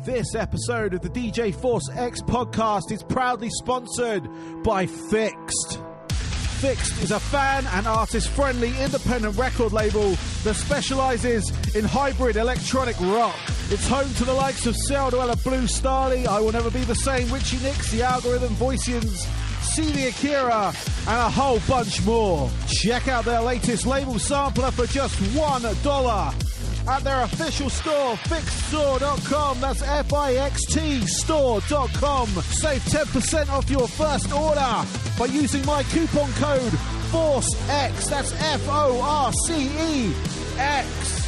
This episode of the DJ Force X podcast is proudly sponsored by Fixed. Fixed is a fan and artist-friendly independent record label that specialises in hybrid electronic rock. It's home to the likes of Sellout, Blue Starly, I Will Never Be the Same, Richie Nix, The Algorithm, Voicians, See the Akira, and a whole bunch more. Check out their latest label sampler for just $1 at their official store, fixedstore.com. That's FIXT store.com. Save 10% off your first order by using my coupon code FORCEX. That's FORCEX.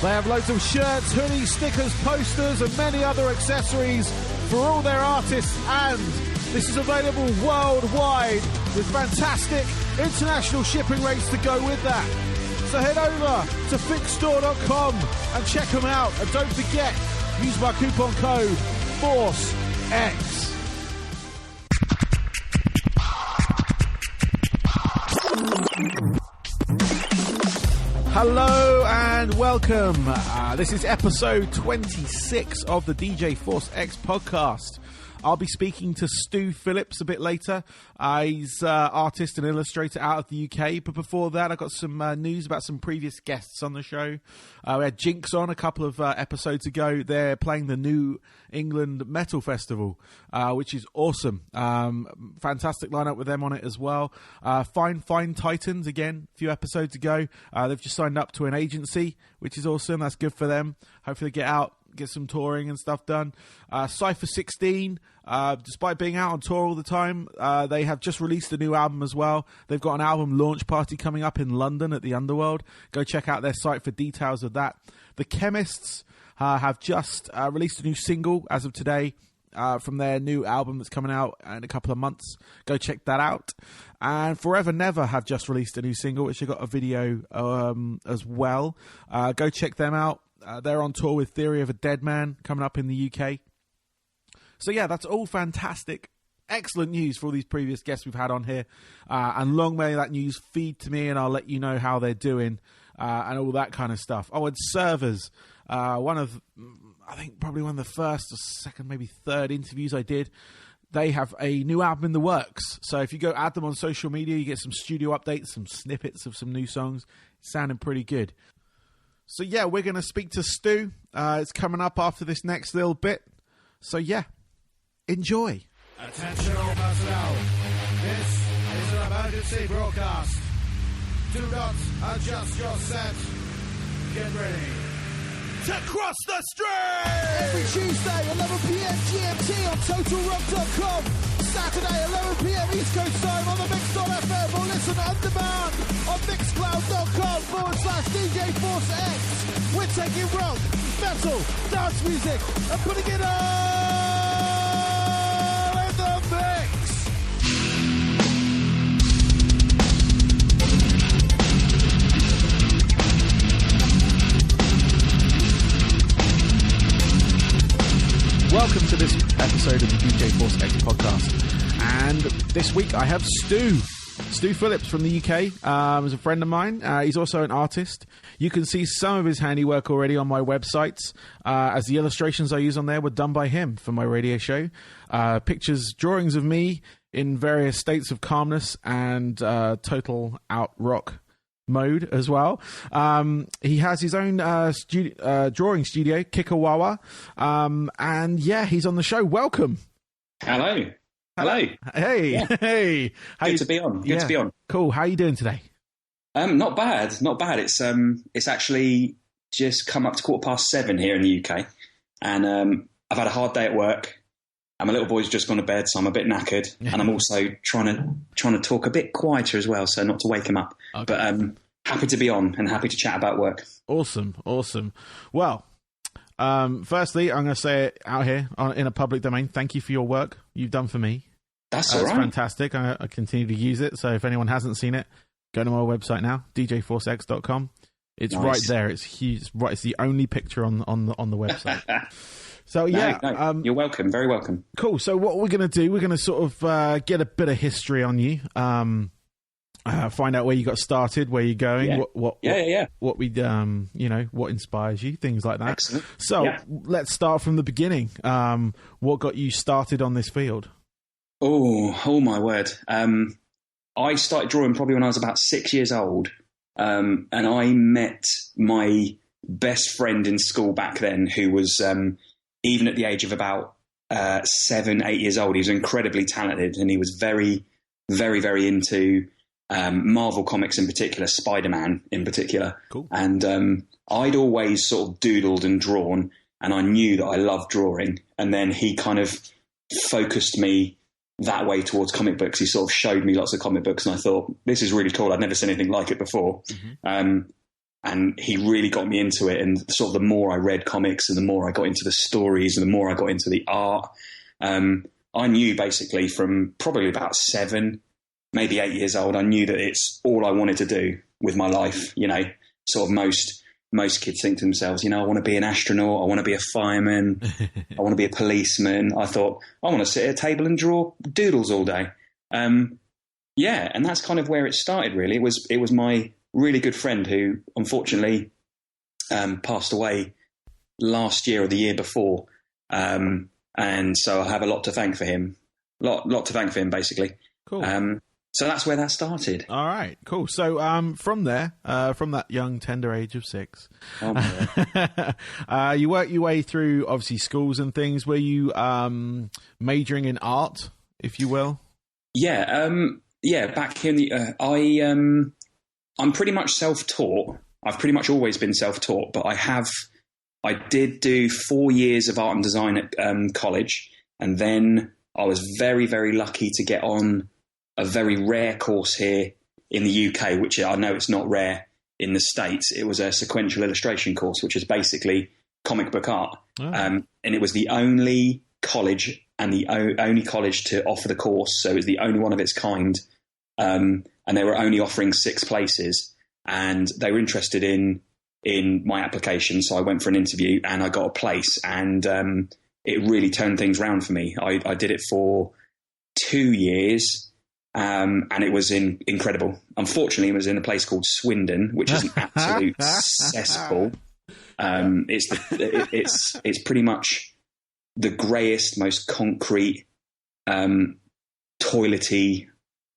They have loads of shirts, hoodies, stickers, posters, and many other accessories for all their artists, and this is available worldwide with fantastic international shipping rates to go with that. So head over to fixedstore.com and check them out. And don't forget, use my coupon code FORCEX. Hello and welcome. This is episode 26 of the DJ Force X podcast. I'll be speaking to Stu Phillips a bit later. He's an artist and illustrator out of the UK. But before that, I got some news about some previous guests on the show. We had Jinx on a couple of episodes ago. They're playing the New England Metal Festival, which is awesome. Fantastic lineup with them on it as well. Fine Titans, again, a few episodes ago. They've just signed up to an agency, which is awesome. That's good for them. Hopefully get out, get some touring and stuff done. Cypher 16, despite being out on tour all the time, they have just released a new album as well. They've got an album launch party coming up in London at the Underworld. Go check out their site for details of that. The Chemists have just released a new single as of today from their new album that's coming out in a couple of months. Go check that out. And Forever Never have just released a new single, which have got a video as well. Go check them out. They're on tour with Theory of a Dead Man coming up in the UK. So yeah, that's all fantastic. Excellent news for all these previous guests we've had on here. And long may that news feed to me, and I'll let you know how they're doing and all that kind of stuff. Oh, and Servers. I think probably one of the first or second, maybe third interviews I did. They have a new album in the works. So if you go add them on social media, you get some studio updates, some snippets of some new songs. It's sounding pretty good. So yeah, we're going to speak to Stu. It's coming up after this next little bit. So yeah, enjoy. Attention all personnel. This is an emergency broadcast. Do not adjust your set. Get ready to cross the street! Every Tuesday, 11 p.m. GMT on TotalRock.com. Saturday, 11 p.m. East Coast time on the Mix.fm, or listen on demand on Mixcloud.com/DJ Force X. We're taking rock, metal, dance music, and putting it all in the mix. Welcome to this episode of the DJ Force X podcast. And this week I have Stu Phillips from the UK. Is a friend of mine. He's also an artist. You can see some of his handiwork already on my websites, as the illustrations I use on there were done by him for my radio show. Pictures, drawings of me in various states of calmness and total out rock mode as well. He has his own drawing studio, Kickawowa, and yeah, he's on the show. Welcome. Hello. Hey. Yeah. Hey. Good to be on. Good to be on. Cool. How are you doing today? Not bad. It's actually just come up to 7:15 here in the UK, and I've had a hard day at work. And my little boy's just gone to bed, so I'm a bit knackered, and I'm also trying to talk a bit quieter as well, so not to wake him up. Okay. But happy to be on and happy to chat about work. Awesome. Well, firstly, I'm going to say it out here in a public domain. Thank you for your work you've done for me. That's all right. It's fantastic. I continue to use it. So if anyone hasn't seen it, go to my website now, djforcex.com. It's nice. Right there. It's huge. It's the only picture on the website. So yeah, no, you're welcome. Very welcome. Cool. So what we're going to do, we're going to sort of get a bit of history on you. find out where you got started, where you're going, Yeah. what we, what inspires you, things like that. Excellent. So let's start from the beginning. What got you started on this field? Oh my word. I started drawing probably when I was about 6 years old. And I met my best friend in school back then, who was, even at the age of about 7, 8 years old, he was incredibly talented, and he was very, very, very into Marvel comics in particular, Spider-Man in particular. Cool. And I'd always sort of doodled and drawn, and I knew that I loved drawing. And then he kind of focused me that way towards comic books. He sort of showed me lots of comic books, and I thought, this is really cool. I'd never seen anything like it before. Mm-hmm. And he really got me into it. And sort of the more I read comics and the more I got into the stories and the more I got into the art, I knew basically from probably about 7, maybe 8 years old, I knew that it's all I wanted to do with my life. You know, sort of most kids think to themselves, you know, I want to be an astronaut, I want to be a fireman, I want to be a policeman. I thought, I want to sit at a table and draw doodles all day. And that's kind of where it started, really. It was my really good friend who, unfortunately, passed away last year or the year before. And so I have a lot to thank for him. Lot to thank for him, basically. Cool. So that's where that started. All right, cool. So from there, from that young, tender age of 6, you worked your way through, obviously, schools and things. Were you majoring in art, if you will? Yeah, back here in the... I'm pretty much self-taught. I've pretty much always been self-taught, but I did do 4 years of art and design at college, and then I was very, very lucky to get on a very rare course here in the UK, which I know it's not rare in the States. It was a sequential illustration course, which is basically comic book art. Oh. And it was the only college and the only college to offer the course. So it was the only one of its kind. And they were only offering 6 places, and they were interested in my application. So I went for an interview and I got a place, and it really turned things around for me. I did it for 2 years. And it was incredible. Unfortunately, it was in a place called Swindon, which is an absolute cesspool. It's pretty much the greyest, most concrete, toilety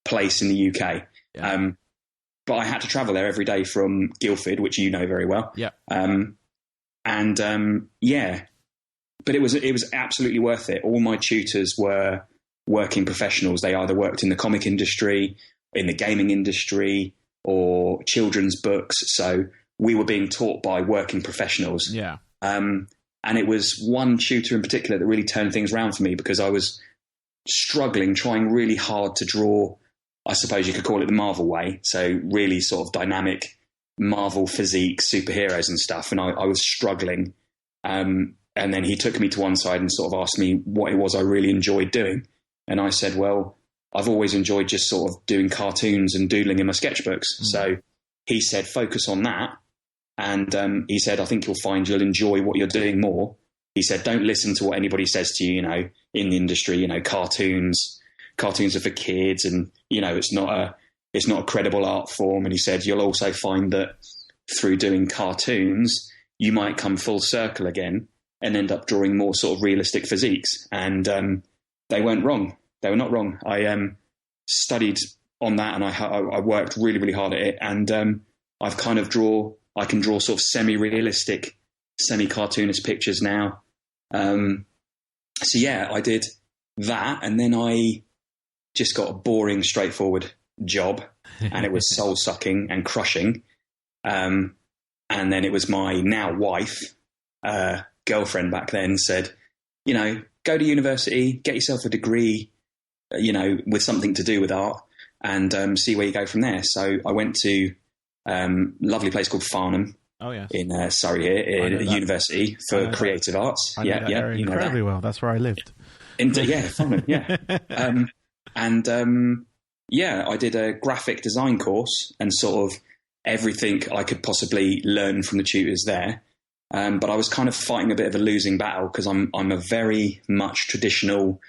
place in the UK. Yeah. But I had to travel there every day from Guildford, which you know very well. Yeah. But it was absolutely worth it. All my tutors were working professionals. They either worked in the comic industry, in the gaming industry, or children's books. So we were being taught by working professionals. Yeah. And it was one tutor in particular that really turned things around for me, because I was struggling, trying really hard to draw, I suppose you could call it the Marvel way. So really sort of dynamic Marvel physique, superheroes and stuff. And I was struggling. And then he took me to one side and sort of asked me what it was I really enjoyed doing. And I said, well, I've always enjoyed just sort of doing cartoons and doodling in my sketchbooks. Mm. So he said, focus on that. And he said, I think you'll find you'll enjoy what you're doing more. He said, don't listen to what anybody says to you, you know, in the industry, you know, cartoons are for kids, and, you know, it's not a credible art form. And he said, you'll also find that through doing cartoons, you might come full circle again and end up drawing more sort of realistic physiques. And they weren't wrong. They were not wrong. I studied on that, and I worked really, really hard at it. And I can draw sort of semi-realistic, semi-cartoonist pictures now. So yeah, I did that, and then I just got a boring, straightforward job, and it was soul-sucking and crushing. And then it was my now wife, girlfriend back then, said, you know, go to university, get yourself a degree, you know, with something to do with art, and see where you go from there. So I went to a lovely place called Farnham. Oh, yes. In Surrey here, in a university for creative arts. I know that area incredibly well. That's where I lived. Farnham, yeah. I did a graphic design course, and sort of everything I could possibly learn from the tutors there. But I was kind of fighting a bit of a losing battle, because I'm a very much traditional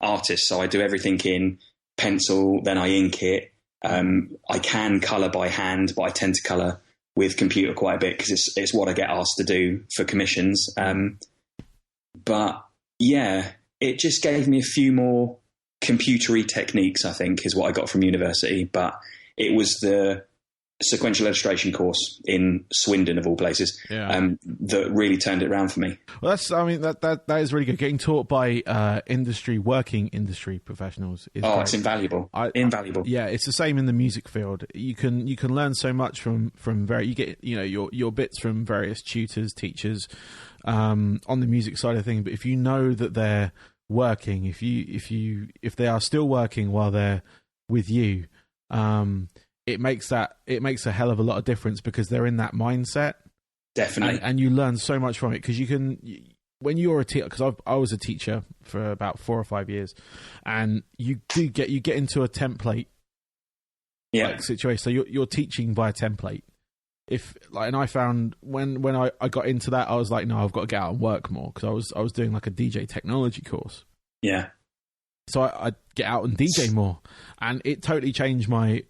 artist. So I do everything in pencil, then I ink it, I can colour by hand, but I tend to colour with computer quite a bit because it's what I get asked to do for commissions. But yeah, it just gave me a few more computery techniques, I think, is what I got from university. But it was the sequential illustration course in Swindon, of all places, that really turned it around for me. Well, that is really good. Getting taught by working industry professionals is great. It's invaluable. Invaluable. Yeah, it's the same in the music field. You can learn so much from you get your bits from various tutors, teachers on the music side of things. But if you know that they're working, if they are still working while they're with you, it makes a hell of a lot of difference because they're in that mindset. Definitely. And you learn so much from it because when you're a teacher, because I was a teacher for about 4 or 5 years, and you get into a template situation. So you're teaching by a template. And I found when I got into that, I was like, no, I've got to get out and work more because I was doing like a DJ technology course. Yeah. So I get out and DJ more, and it totally changed my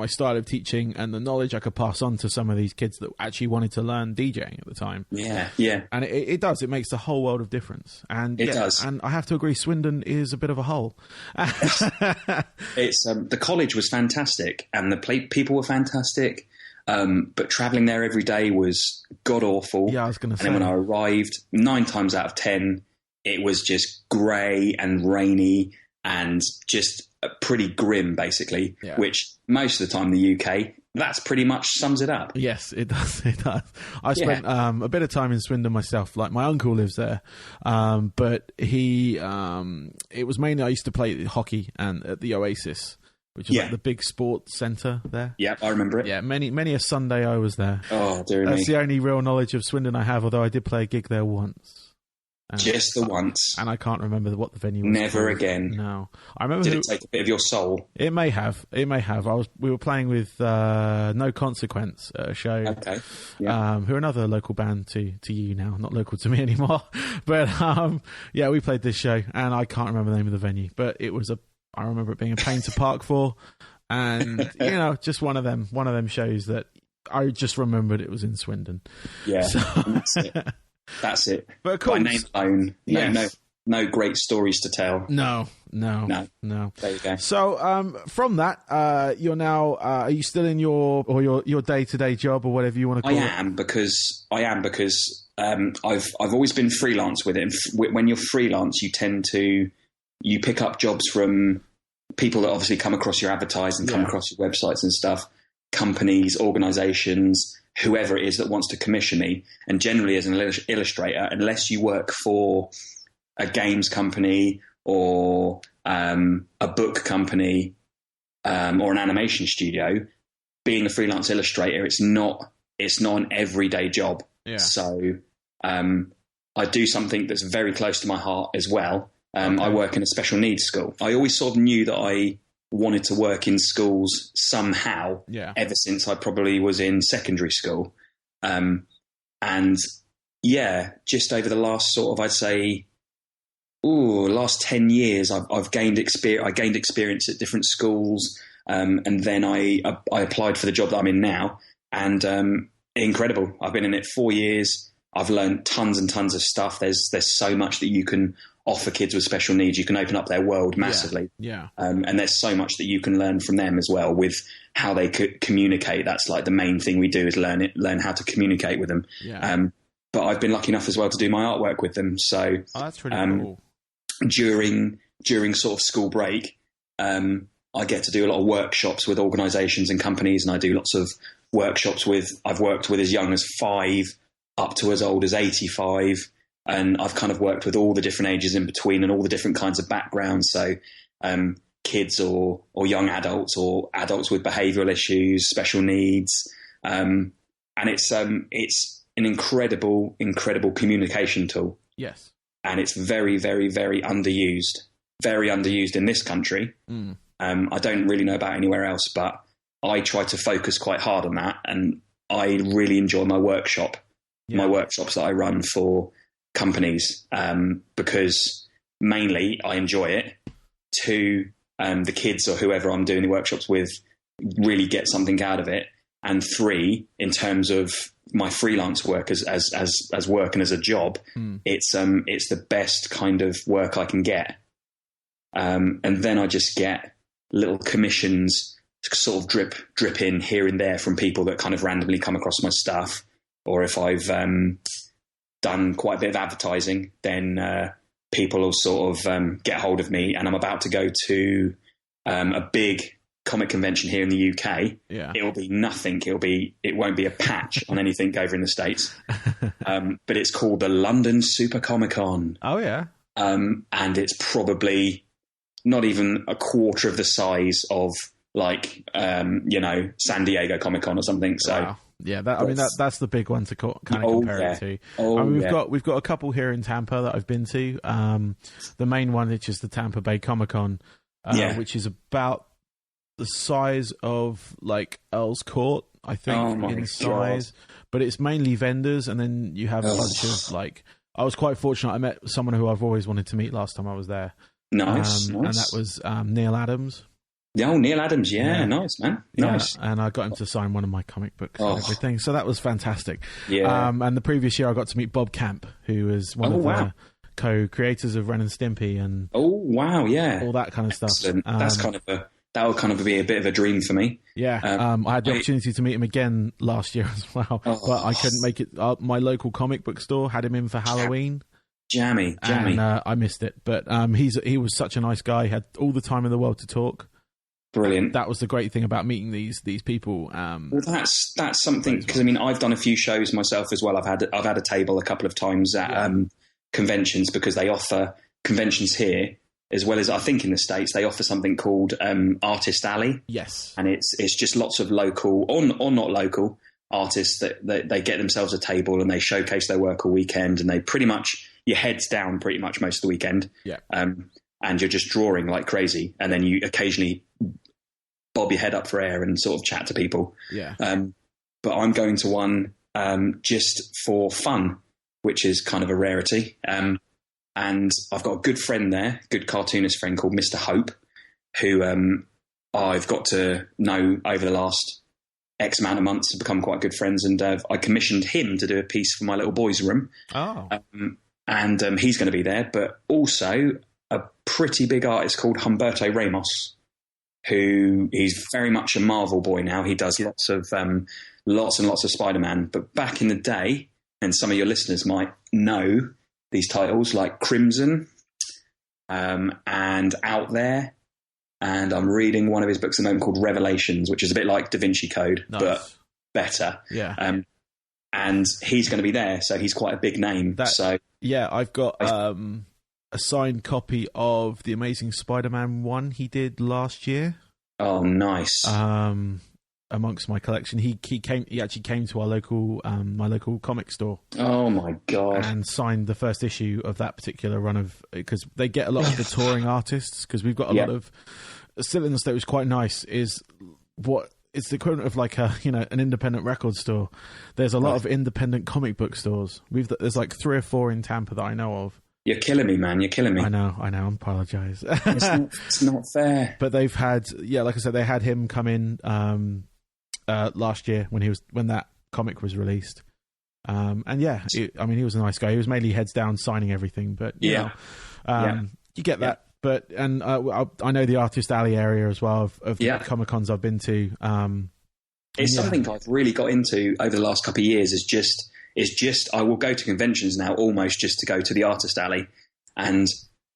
style of teaching and the knowledge I could pass on to some of these kids that actually wanted to learn DJing at the time. Yeah. And it does. It makes a whole world of difference. And it does. And I have to agree, Swindon is a bit of a hole. It's the college was fantastic, and the people were fantastic. But travelling there every day was god awful. Yeah, I was going to say. And then when I arrived, 9 times out of 10, it was just grey and rainy and just pretty grim, basically, which most of the time in the UK, that's pretty much sums it up. Yes, it does. It does. I spent a bit of time in Swindon myself. Like, my uncle lives there, but he it was mainly I used to play hockey and at the Oasis, which is like the big sports centre there. Yeah, I remember it. Yeah, many a Sunday I was there. Oh, dear me. That's the only real knowledge of Swindon I have, although I did play a gig there once. Just the once. And I can't remember what the venue was. Never called. again. No. I remember. Did it take a bit of your soul? It may have. We were playing with No Consequence at a show. Okay. Yeah. Who are another local band to you now, not local to me anymore. But we played this show, and I can't remember the name of the venue, but I remember it being a pain to park for, and just one of them shows that I just remembered it was in Swindon. Yeah. So, that's it. That's it. But of course, by name alone, no great stories to tell. No. There you go. So from that, you're now. Are you still in your day-to-day job or whatever you want to call it? I am because I've always been freelance with it. And when you're freelance, you pick up jobs from people that obviously come across your advertising, come across your websites and stuff, companies, organisations, whoever it is that wants to commission me. And generally as an illustrator, unless you work for a games company or a book company or an animation studio, being a freelance illustrator, it's not an everyday job. Yeah. So I do something that's very close to my heart as well. I work in a special needs school. I always sort of knew that I wanted to work in schools somehow ever since I probably was in secondary school. Just over the last sort of, I'd say, last 10 years, I've gained experience. I gained experience at different schools. And then I applied for the job that I'm in now, and incredible. I've been in it 4 years. I've learned tons and tons of stuff. There's so much that you can offer kids with special needs. You can open up their world massively. Yeah. And there's so much that you can learn from them as well with how they could communicate. That's like the main thing we do is learn how to communicate with them. Yeah. But I've been lucky enough as well to do my artwork with them. So that's really cool. During sort of school break, I get to do a lot of workshops with organisations and companies, and I do lots of workshops I've worked with as young as 5 up to as old as 85. And I've kind of worked with all the different ages in between and all the different kinds of backgrounds. So kids or young adults or adults with behavioural issues, special needs. And it's an incredible communication tool. Yes. And it's very, very, very underused. Very underused in this country. Mm. I don't really know about anywhere else, but I try to focus quite hard on that. And I really enjoy my workshops that I run for companies, because mainly I enjoy it. To the kids or whoever I'm doing the workshops with, really get something out of it. And 3, in terms of my freelance work as work and as a job, it's the best kind of work I can get. And then I just get little commissions sort of drip in here and there from people that kind of randomly come across my stuff. Or if I've done quite a bit of advertising, then people will sort of get hold of me, and I'm about to go to a big comic convention here in the UK. Yeah. It'll be nothing. It won't be a patch on anything over in the States. But it's called the London Super Comic Con. Oh yeah. And it's probably not even a quarter of the size of like San Diego Comic Con or something. So wow. Yeah, that's the big one to kind of compare it to. We've got a couple here in Tampa that I've been to. The main one, which is the Tampa Bay Comic Con, which is about the size of like Earl's Court, I think, in size. But it's mainly vendors, and then you have a bunch of like. I was quite fortunate. I met someone who I've always wanted to meet last time I was there. Nice. And that was Neil Adams. Oh, Neil Adams, yeah, nice, man. Nice. Yeah, and I got him to sign one of my comic books and everything, so that was fantastic. Yeah. And the previous year I got to meet Bob Camp, who is one of the co-creators of Ren and Stimpy and all that kind of stuff. Excellent. That would kind of be a bit of a dream for me. Yeah, I had the opportunity to meet him again last year as well, but I couldn't make it. My local comic book store had him in for Halloween. Jammy. And I missed it, but he was such a nice guy. He had all the time in the world to talk. Brilliant. That was the great thing about meeting these people. Well, that's something, because I mean I've done a few shows myself as well. I've had a table a couple of times at conventions, because they offer conventions here as well as I think in the States they offer something called Artist Alley. Yes, and it's just lots of local or not local artists that they get themselves a table and they showcase their work all weekend, and they pretty much your head's down pretty much most of the weekend. Yeah. And you're just drawing like crazy, and then you occasionally bob your head up for air and sort of chat to people. Yeah. But I'm going to one just for fun, which is kind of a rarity. And I've got a good friend there, good cartoonist friend called Mr. Hope, who I've got to know over the last X amount of months, to become quite good friends. And I commissioned him to do a piece for my little boy's room. Oh. And he's going to be there, but also a pretty big artist called Humberto Ramos, who he's very much a Marvel boy now. He does lots and lots of Spider-Man. But back in the day, and some of your listeners might know these titles like Crimson and Out There. And I'm reading one of his books at the moment called Revelations, which is a bit like Da Vinci Code, but better. Yeah. And he's going to be there, so he's quite a big name. Yeah, I've got a signed copy of the Amazing Spider-Man 1 he did last year. Oh, nice. Amongst my collection, he actually came to our local my local comic store. Oh my god! And signed the first issue of that particular run of, because they get a lot of the touring artists, because we've got a lot of still in the state, which is quite nice. Is what it's the equivalent of like an independent record store. There's a lot of independent comic book stores. There's like 3 or 4 in Tampa that I know of. You're killing me, man. You're killing me. I know. I apologise. It's not fair. But they've had, like I said, they had him come in last year when that comic was released. And he was a nice guy. He was mainly heads down signing everything, but you get that. Yeah. But I know the Artist Alley area as well of the Comic Cons I've been to. It's something I've really got into over the last couple of years. Is just I will go to conventions now almost just to go to the Artist Alley and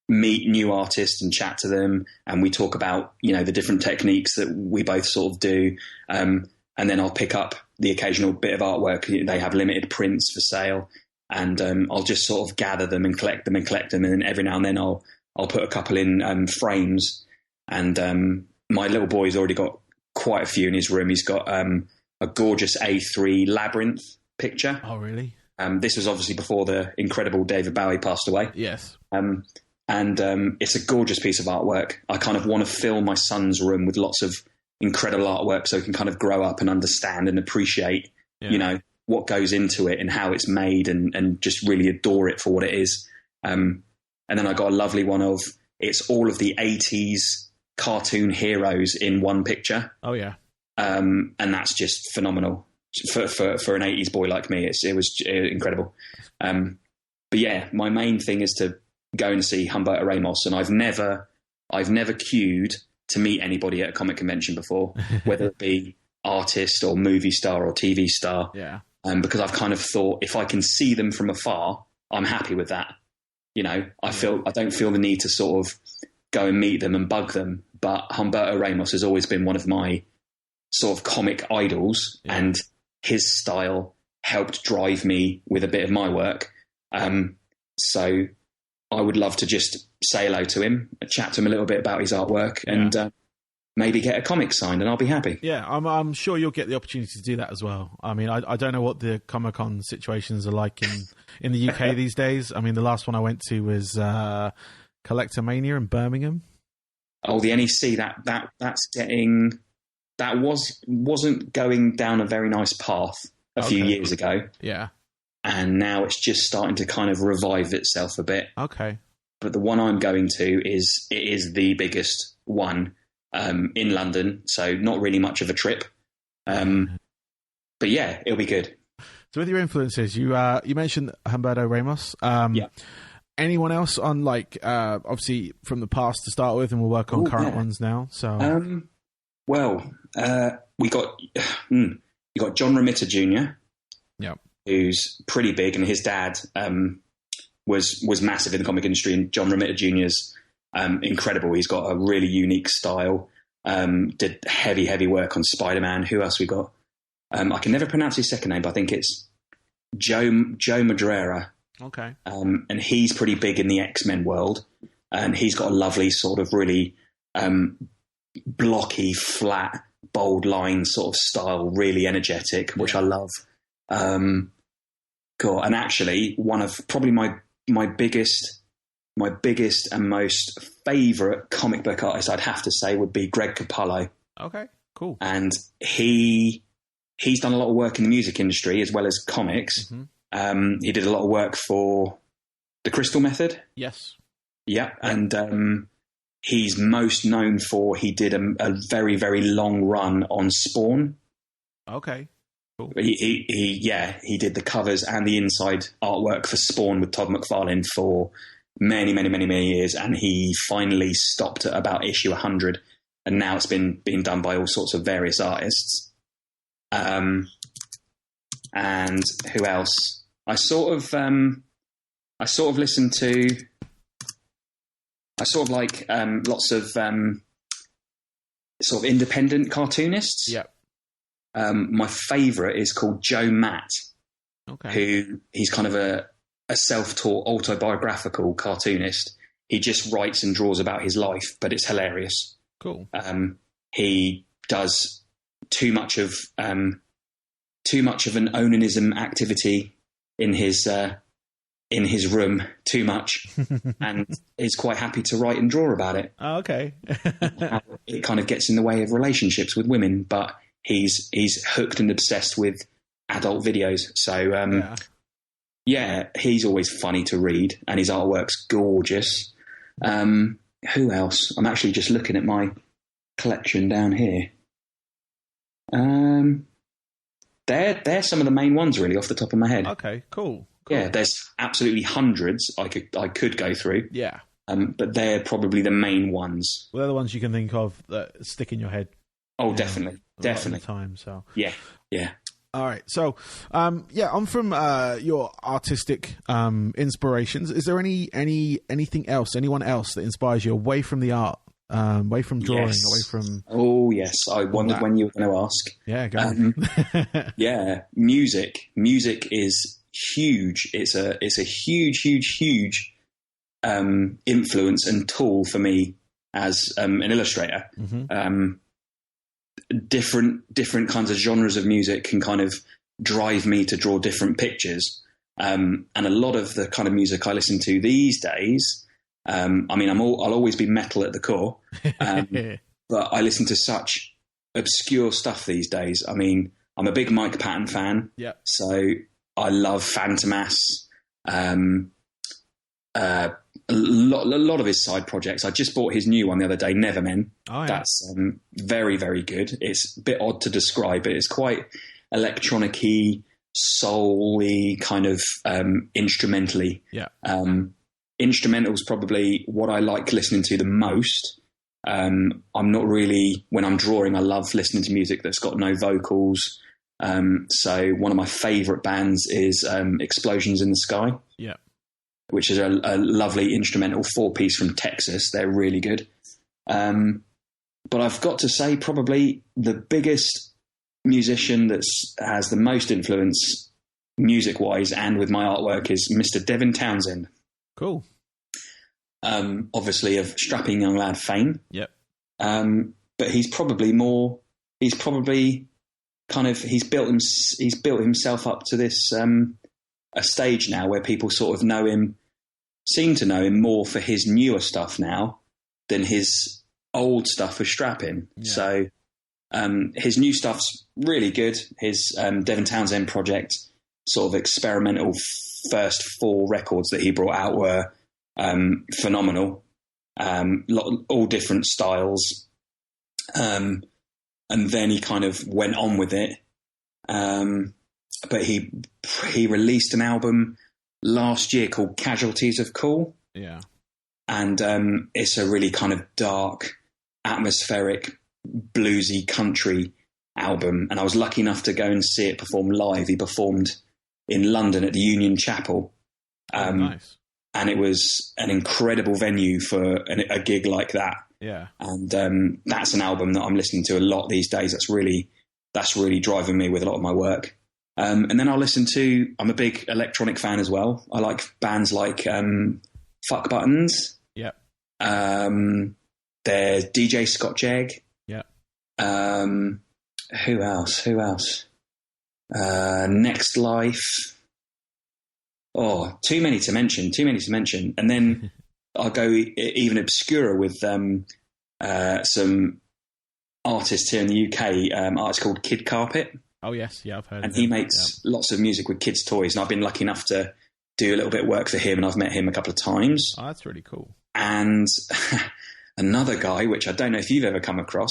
meet new artists and chat to them, and we talk about the different techniques that we both sort of do, and then I'll pick up the occasional bit of artwork. They have limited prints for sale, and I'll just sort of gather them and collect them, and then every now and then I'll put a couple in frames. And my little boy's already got quite a few in his room. He's got a gorgeous A3 Labyrinth picture. Oh, really? This was obviously before the incredible David Bowie passed away. Yes. And it's a gorgeous piece of artwork. I kind of want to fill my son's room with lots of incredible artwork so he can kind of grow up and understand and appreciate, what goes into it and how it's made, and just really adore it for what it is. And then I got a lovely one of, it's all of the 80s cartoon heroes in one picture. Oh, yeah. and that's just phenomenal for an 80s boy like me. It was incredible. But yeah, my main thing is to go and see Humberto Ramos, and I've never queued to meet anybody at a comic convention before, whether it be artist or movie star or TV star. Yeah. Because I've kind of thought if I can see them from afar, I'm happy with that. You know, I don't feel the need to sort of go and meet them and bug them. But Humberto Ramos has always been one of my sort of comic idols, and his style helped drive me with a bit of my work. So I would love to just say hello to him, chat to him a little bit about his artwork, and maybe get a comic signed, and I'll be happy. Yeah, I'm sure you'll get the opportunity to do that as well. I mean, I don't know what the Comic-Con situations are like in the UK these days. I mean, the last one I went to was Collector Mania in Birmingham. Oh, the NEC, wasn't going down a very nice path a few years ago. Yeah. And now it's just starting to kind of revive itself a bit. Okay. But the one I'm going to is the biggest one in London, so not really much of a trip. But yeah, it'll be good. So with your influences, you mentioned Humberto Ramos. Yeah. Anyone else on, like, obviously from the past to start with, and we'll work on current ones now. So, we got you got John Romita Jr. Yeah, who's pretty big, and his dad was massive in the comic industry. And John Romita Jr.'s incredible. He's got a really unique style. Did heavy work on Spider-Man. Who else we got? I can never pronounce his second name, but I think it's Joe Madureira. Okay. And he's pretty big in the X-Men world, and he's got a lovely sort of really blocky, flat, bold line sort of style, really energetic, which I love. Cool. And actually, one of probably my biggest and most favourite comic book artist, I'd have to say, would be Greg Capullo. Okay, cool. And he's done a lot of work in the music industry as well as comics. Mm-hmm. He did a lot of work for the Crystal Method. Yes. Yeah, and he's most known for he did a very, very long run on Spawn. Okay, cool. He did the covers and the inside artwork for Spawn with Todd McFarlane for many years, and he finally stopped at about issue 100, and now it's been being done by all sorts of various artists. And who else? I sort of listen to. I sort of like lots of sort of independent cartoonists. Yeah. My favourite is called Joe Matt. Okay. Who he's kind of a self-taught autobiographical cartoonist. He just writes and draws about his life, but it's hilarious. Cool. He does too much of an onanism activity in his room, too much, and is quite happy to write and draw about it. Oh, okay. It kind of gets in the way of relationships with women, but he's hooked and obsessed with adult videos. So yeah, he's always funny to read, and his artwork's gorgeous. Who else? I'm actually just looking at my collection down here. They're some of the main ones, really, off the top of my head. Okay, cool. Yeah, there's absolutely hundreds I could go through. Yeah. But they're probably the main ones. Well, they're the ones you can think of that stick in your head. Oh, definitely. Time, so. Yeah. All right. So, on from your artistic inspirations. Is there anything else, anyone else that inspires you away from the art, away from drawing, away from? Oh yes, I wondered when you were going to ask. Yeah, go on. Yeah, music. Music is huge. It's a huge influence and tool for me as an illustrator. Mm-hmm. Different kinds of genres of music can kind of drive me to draw different pictures. And a lot of the kind of music I listen to these days, I mean, I'll always be metal at the core, but I listen to such obscure stuff these days. I mean, I'm a big Mike Patton fan. Yeah. So I love Phantomas, a lot lot of his side projects. I just bought his new one the other day, Nevermen. Oh, yeah. That's very, very good. It's a bit odd to describe, but it's quite electronic-y, soul-y, kind of instrumentally. Yeah. Instrumental's probably what I like listening to the most. I'm not really, when I'm drawing, I love listening to music that's got no vocals. So one of my favourite bands is Explosions in the Sky. Yeah. Which is a lovely instrumental 4-piece from Texas. They're really good. But I've got to say, probably the biggest musician that has the most influence music-wise and with my artwork is Mr. Devin Townsend. Cool. Obviously of Strapping Young Lad fame. Yep. But he's probably built himself up to this a stage now where people sort of seem to know him more for his newer stuff now than his old stuff for Strapping. Yeah. So his new stuff's really good. His Devin Townsend project, sort of experimental first 4 records that he brought out were phenomenal. All different styles. And then he kind of went on with it. But he released an album last year called Casualties of Cool. Yeah. And it's a really kind of dark, atmospheric, bluesy country album. And I was lucky enough to go and see it perform live. He performed in London at the Union Chapel. Nice. And it was an incredible venue for a gig like that. Yeah. And that's an album that I'm listening to a lot these days. That's really driving me with a lot of my work. And then I'm a big electronic fan as well. I like bands like Fuck Buttons. Yep. There's DJ Scott Jegg. Yep. Who else? Next Life. Oh, too many to mention. And then I'll go even obscurer with some artists here in the UK. Artist called Kid Carpet. Oh, yes. Yeah, I've heard and of him. he makes lots of music with kids' toys. And I've been lucky enough to do a little bit of work for him. And I've met him a couple of times. Oh, that's really cool. And another guy, which I don't know if you've ever come across,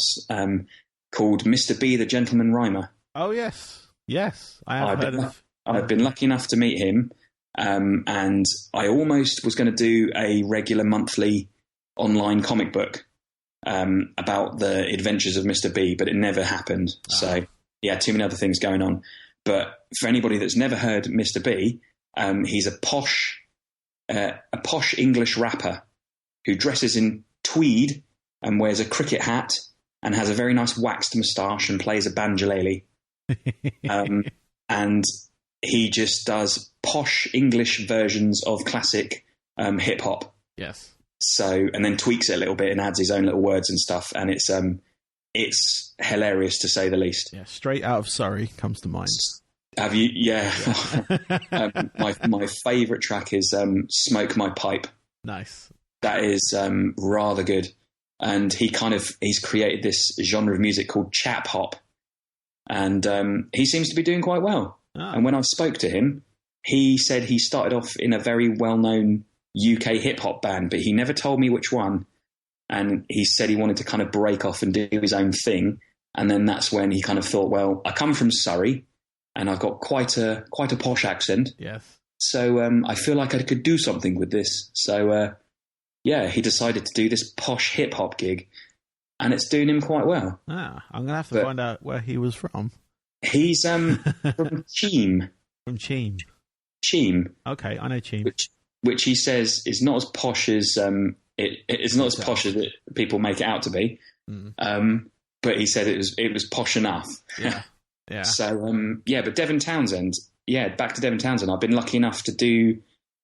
called Mr. B, the Gentleman Rhymer. Oh, yes. Yes, I have heard of. I've been lucky enough to meet him. And I almost was going to do a regular monthly online comic book about the adventures of Mr. B, but it never happened. Oh. So, yeah, too many other things going on. But for anybody that's never heard Mr. B, he's a posh English rapper who dresses in tweed and wears a cricket hat and has a very nice waxed moustache and plays a banjolele. And he just does posh English versions of classic hip hop. Yes. So, and then tweaks it a little bit and adds his own little words and stuff. And it's hilarious to say the least. Yeah. Straight Out of Surrey comes to mind. Have you? Yeah. My favourite track is Smoke My Pipe. Nice. That is rather good. And he's created this genre of music called chap hop. And he seems to be doing quite well. Oh. And when I spoke to him, he said he started off in a very well-known UK hip-hop band, but he never told me which one. And he said he wanted to kind of break off and do his own thing. And then that's when he kind of thought, well, I come from Surrey and I've got quite a posh accent. Yes. So I feel like I could do something with this. So, he decided to do this posh hip-hop gig. And it's doing him quite well. I'm going to have to find out where he was from. He's from Cheam. From Cheam. Cheam. Okay, I know Cheam. Which he says is not as posh as it's not as posh as people make it out to be. Mm. But he said it was posh enough. Yeah. Yeah. So but Devin Townsend. Yeah, back to Devin Townsend. I've been lucky enough to do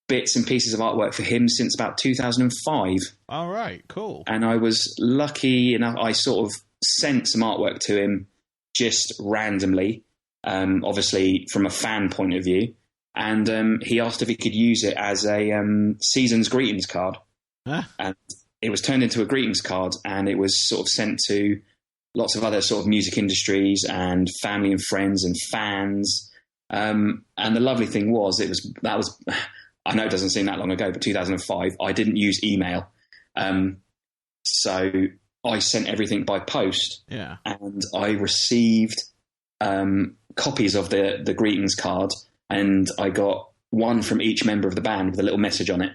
bits and pieces of artwork for him since about 2005. All right, cool. And I was lucky enough, I sort of sent some artwork to him just randomly, obviously from a fan point of view. And he asked if he could use it as a season's greetings card. And it was turned into a greetings card, and it was sort of sent to lots of other sort of music industries and family and friends and fans. And the lovely thing was, that was I know it doesn't seem that long ago, but 2005, I didn't use email. So I sent everything by post, and I received copies of the greetings card, and I got one from each member of the band with a little message on it.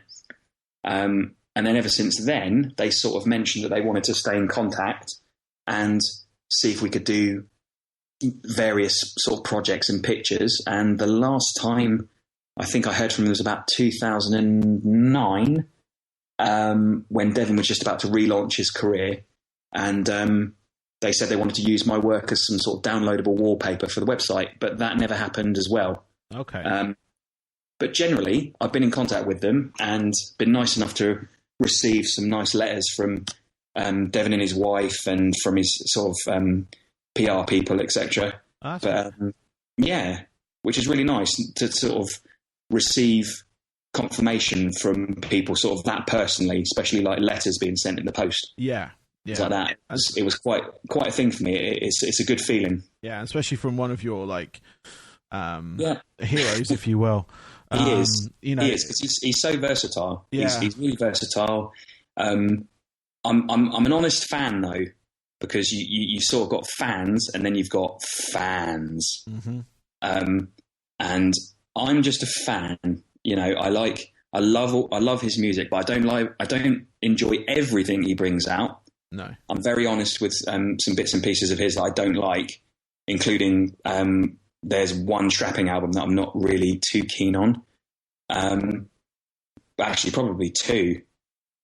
And then ever since then, they sort of mentioned that they wanted to stay in contact and see if we could do various sort of projects and pictures. And the last time I think I heard from them was about 2009, when Devin was just about to relaunch his career. And they said they wanted to use my work as some sort of downloadable wallpaper for the website, but that never happened as well. Okay. But generally, I've been in contact with them and been nice enough to receive some nice letters from Devin and his wife and from his sort of PR people, etc. But yeah, which is really nice to sort of receive confirmation from people sort of that personally, especially like letters being sent in the post. Yeah. Like that. It was quite a thing for me. It's a good feeling. Yeah, especially from one of your like heroes, if you will. He is. You know, he is, because he's so versatile. Yeah. He's really versatile. I'm an honest fan though, because you sort of got fans and then you've got fans. Mm-hmm. And I'm just a fan. You know, I love his music, but I don't enjoy everything he brings out. No, I'm very honest with some bits and pieces of his that I don't like, including there's one strapping album that I'm not really too keen on. Actually, probably two.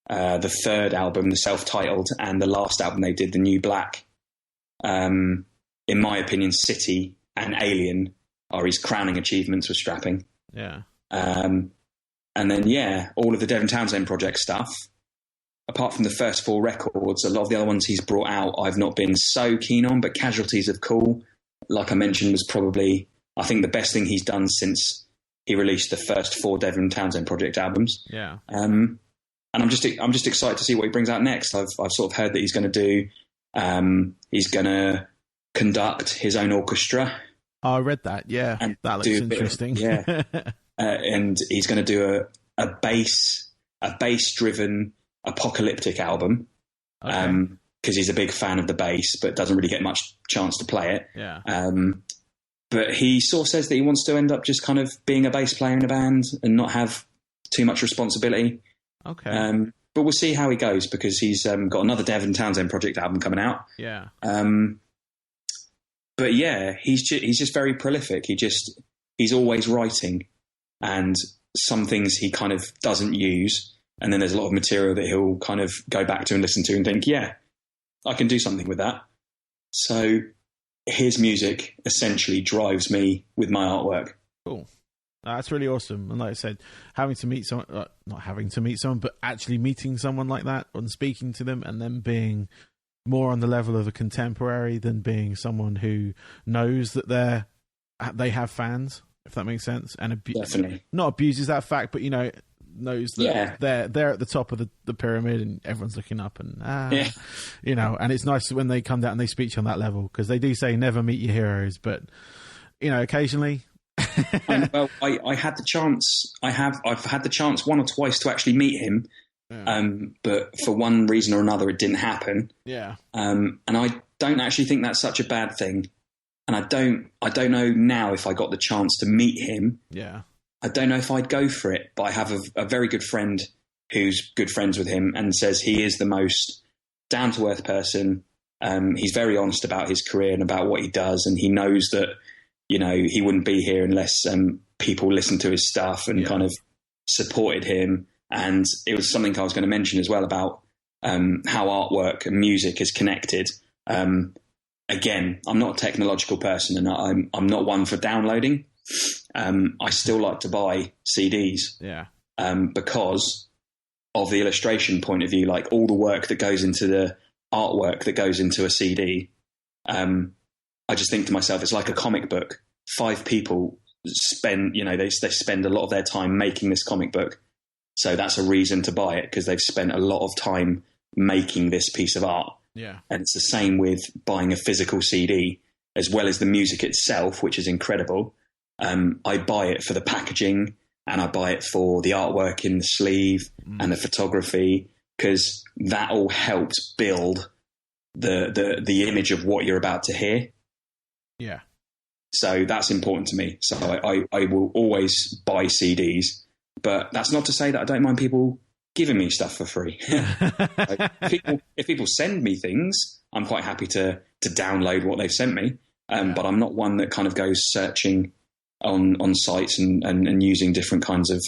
The third album, the self-titled, and the last album they did, the New Black. In my opinion, City and Alien are his crowning achievements with strapping. Yeah. And then, all of the Devin Townsend project stuff. Apart from the first four records, a lot of the other ones he's brought out, I've not been so keen on, but Casualties of Cool, like I mentioned, was probably, I think, the best thing he's done since he released the first four Devin Townsend project albums. Yeah. And I'm just excited to see what he brings out next. I've sort of heard that he's going to do, he's going to conduct his own orchestra. Oh, I read that. Yeah. And that looks interesting. And he's going to do a bass-driven apocalyptic album. Okay. Because he's a big fan of the bass, but doesn't really get much chance to play it. Yeah. But he sort of says that he wants to end up just kind of being a bass player in a band and not have too much responsibility. Okay. But we'll see how he goes, because he's got another Devin Townsend project album coming out. Yeah. But yeah, he's just very prolific. He's always writing, and some things he kind of doesn't use. And then there's a lot of material that he'll kind of go back to and listen to and think, yeah, I can do something with that. So his music essentially drives me with my artwork. Cool. That's really awesome. And like I said, having to meet someone, not having to meet someone, but actually meeting someone like that and speaking to them, and then being more on the level of a contemporary than being someone who knows that they have fans, if that makes sense. And Definitely not abuses that fact, but, you know, knows that they're at the top of the pyramid and everyone's looking up, and you know, and it's nice when they come down and they speak to you on that level, because they do say never meet your heroes, but, you know, occasionally. Well, I had the chance. I've had the chance one or twice to actually meet him, but for one reason or another, it didn't happen. Yeah. And I don't actually think that's such a bad thing. And I don't know now if I got the chance to meet him. Yeah. I don't know if I'd go for it, but I have a very good friend who's good friends with him and says he is the most down-to-earth person. He's very honest about his career and about what he does, and he knows that, you know, he wouldn't be here unless people listened to his stuff and kind of supported him. And it was something I was going to mention as well about how artwork and music is connected. Again, I'm not a technological person, and I'm not one for downloading. I still like to buy CDs, because of the illustration point of view, like all the work that goes into the artwork that goes into a CD. I just think to myself, it's like a comic book. 5 people spend, you know, they spend a lot of their time making this comic book. So that's a reason to buy it, because they've spent a lot of time making this piece of art. Yeah. And it's the same with buying a physical CD, as well as the music itself, which is incredible. I buy it for the packaging and I buy it for the artwork in the sleeve and the photography, because that all helps build the image of what you're about to hear. Yeah. So that's important to me. So I will always buy CDs, but that's not to say that I don't mind people giving me stuff for free. If people send me things, I'm quite happy to download what they've sent me. But I'm not one that kind of goes searching on sites and using different kinds of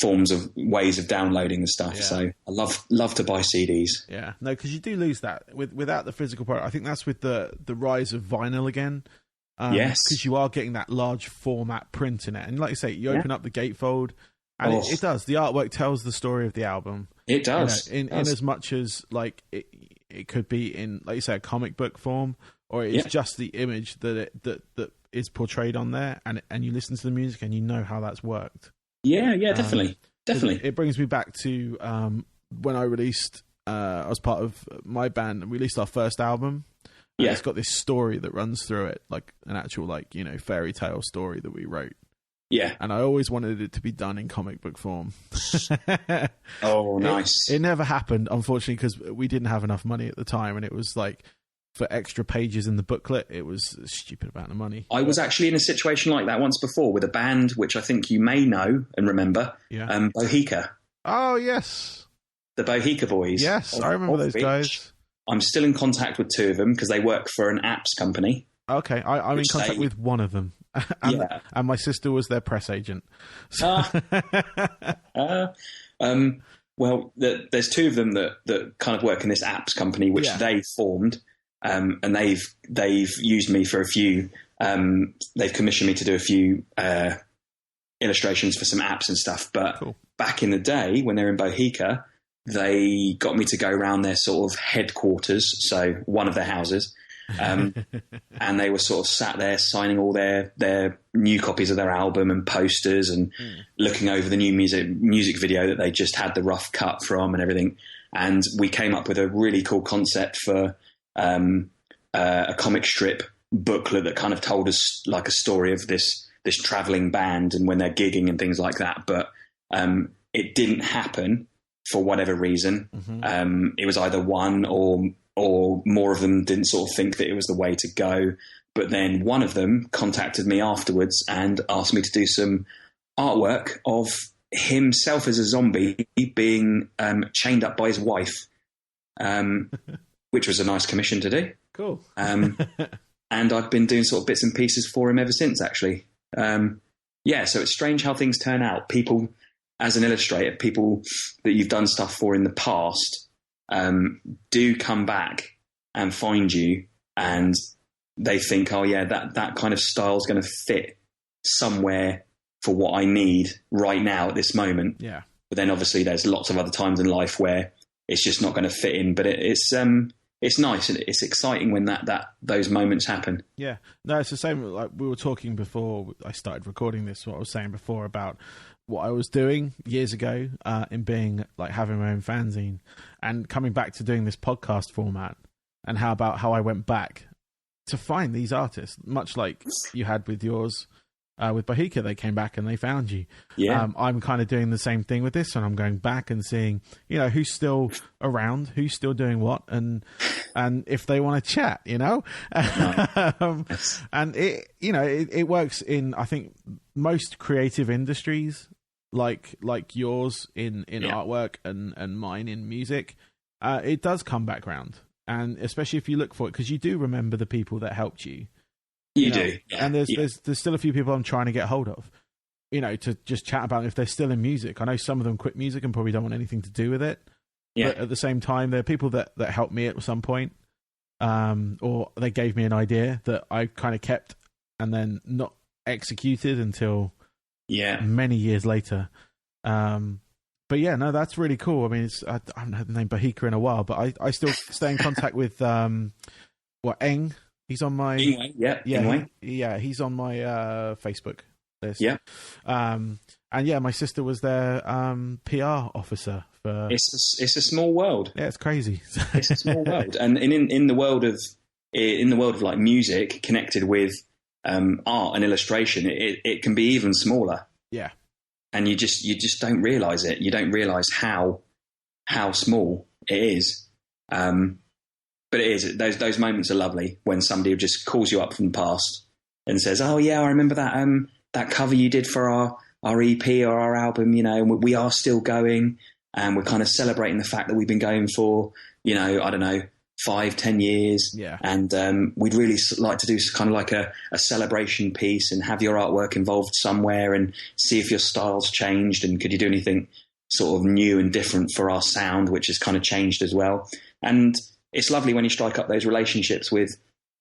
forms of ways of downloading the stuff. Yeah. So I love to buy CDs. Yeah, no, because you do lose that without the physical product. I think that's with the rise of vinyl again. Yes, because you are getting that large format print in it, and like you say, you open up the gatefold, and it does. The artwork tells the story of the album. It does. In as much as like it could be in, like you say, a comic book form, or it's just the image that is portrayed on there, and you listen to the music and you know how that's worked. Yeah, definitely. It brings me back to when I released, I was part of my band, and we released our first album. And it's got this story that runs through it, like an actual, like, you know, fairy tale story that we wrote. Yeah. And I always wanted it to be done in comic book form. Oh, nice. It never happened, unfortunately, because we didn't have enough money at the time, and it was like, for extra pages in the booklet, it was a stupid amount of money. I was actually in a situation like that once before with a band which I think you may know and remember, Bohica. Oh, yes. The Bohica Boys. Yes, I remember those guys. I'm still in contact with two of them because they work for an apps company. Okay, I'm in contact with one of them. And my sister was their press agent. So. Well, there's two of them that kind of work in this apps company, which they formed. And they've used me for a few. They've commissioned me to do a few illustrations for some apps and stuff. But back in the day, when they were in Bohica, they got me to go around their sort of headquarters, so one of their houses, and they were sort of sat there signing all their new copies of their album and posters and looking over the new music video that they just had the rough cut from and everything. And we came up with a really cool concept for a comic strip booklet that kind of told us like a story of this traveling band and when they're gigging and things like that. But it didn't happen for whatever reason. It was either one or more of them didn't sort of think that it was the way to go. But then one of them contacted me afterwards and asked me to do some artwork of himself as a zombie being chained up by his wife, which was a nice commission to do. Cool. And I've been doing sort of bits and pieces for him ever since, actually. So it's strange how things turn out. People, as an illustrator, people that you've done stuff for in the past do come back and find you, and they think, oh yeah, that kind of style is going to fit somewhere for what I need right now at this moment. Yeah. But then obviously there's lots of other times in life where it's just not going to fit in, but it's nice and it's exciting when those moments happen. Yeah, no, it's the same. Like we were talking before I started recording this, what I was saying before about what I was doing years ago in being like having my own fanzine and coming back to doing this podcast format, and how I went back to find these artists, much like you had with yours. With Bohica, they came back and they found you. Yeah. I'm kind of doing the same thing with this, and I'm going back and seeing, you know, who's still around, who's still doing what, and if they want to chat, you know. And it works in, I think, most creative industries, like yours in artwork and mine in music. It does come back round, and especially if you look for it, because you do remember the people that helped you. You know, do. Yeah. And there's still a few people I'm trying to get hold of, you know, to just chat about if they're still in music. I know some of them quit music and probably don't want anything to do with it. Yeah. But at the same time, there are people that helped me at some point, or they gave me an idea that I kind of kept and then not executed until many years later. But yeah, no, that's really cool. I mean, I haven't had the name Bohica in a while, but I still stay in contact with Eng. He's on my he's on my Facebook list. Yeah. And my sister was their PR officer for. It's a small world. Yeah, it's crazy. It's a small world, and in the world of like music connected with art and illustration, it can be even smaller. Yeah. and you just don't realise it. You don't realise how small it is. But it is, those moments are lovely when somebody just calls you up from the past and says, "Oh yeah, I remember that cover you did for our EP or our album, and we are still going, and we're kind of celebrating the fact that we've been going for, I don't know, 5-10 years. Yeah. And we'd really like to do kind of like a celebration piece and have your artwork involved somewhere and see if your style's changed and could you do anything sort of new and different for our sound, which has kind of changed as well." And it's lovely when you strike up those relationships with